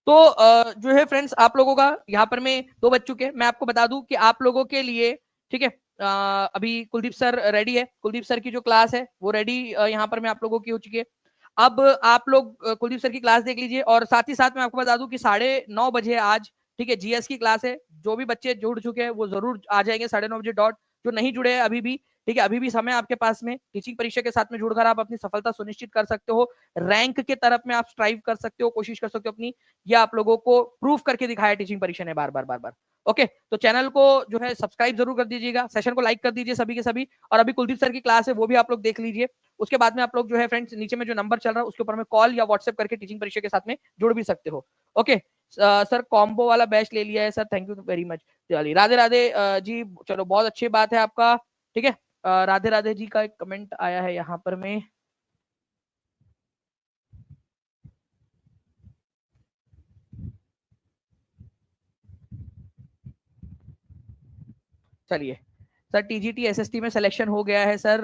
तो जो है फ्रेंड्स आप लोगों का यहाँ पर में 2 बज चुके हैं। मैं आपको बता दूं कि आप लोगों के लिए, ठीक है, अभी कुलदीप सर रेडी है, कुलदीप सर की जो क्लास है वो रेडी यहाँ पर मैं आप लोगों की हो चुकी है। अब आप लोग कुलदीप सर की क्लास देख लीजिए, और साथ ही साथ मैं आपको बता दूं कि 9:30 आज, ठीक है, जीएस की क्लास है। जो भी बच्चे जुड़ चुके हैं वो जरूर आ जाएंगे 9:30 डॉट। जो नहीं जुड़े हैं अभी भी, ठीक है, अभी भी समय आपके पास में। टीचिंग परीक्षा के साथ में जुड़कर आप अपनी सफलता सुनिश्चित कर सकते हो, रैंक के तरफ में आप स्ट्राइव कर सकते हो, कोशिश कर सकते हो अपनी। यह आप लोगों को प्रूफ करके दिखाया टीचिंग परीक्षा ने बार बार बार बार, ओके। तो चैनल को जो है सब्सक्राइब जरूर कर दीजिएगा, सेशन को लाइक कर दीजिए सभी के सभी, और अभी कुलदीप सर की क्लास है वो भी आप लोग देख लीजिए। उसके बाद में आप लोग जो है फ्रेंड्स, नीचे में जो नंबर चल रहा है उसके ऊपर में कॉल या व्हाट्सएप करके टीचिंग परीक्षा के साथ में जुड़ भी सकते हो, ओके। सर कॉम्बो वाला बैच ले लिया है sir, thank you very much. चलिए, राधे राधे जी, चलो बहुत अच्छी बात है आपका, ठीक है। राधे राधे जी का एक कमेंट आया है यहाँ पर में, चलिए। सर टीजीटी एसएसटी में सिलेक्शन हो गया है सर,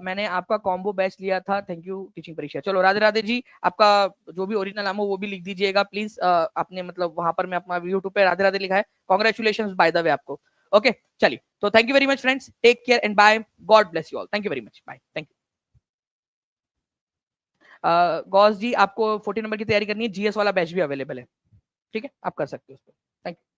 मैंने आपका कॉम्बो बैच लिया था, थैंक यू टीचिंग परीक्षा। चलो राधे राधे जी, आपका जो भी ओरिजिनल नाम हो वो भी लिख दीजिएगा प्लीज, आपने मतलब वहां पर मैं अपना यूट्यूब पे राधे राधे लिखा है, कॉन्ग्रेचुलेशन बाय द वे आपको, ओके। चलिए, तो thank you very much friends, take care and bye, God bless you all, thank you very much, bye, thank you. Ghaus ji, आपको 40 नंबर की तैयारी करनी है, जीएस वाला बैच भी अवेलेबल है। ठीक है, आप कर सकते हो उसको। Thank you.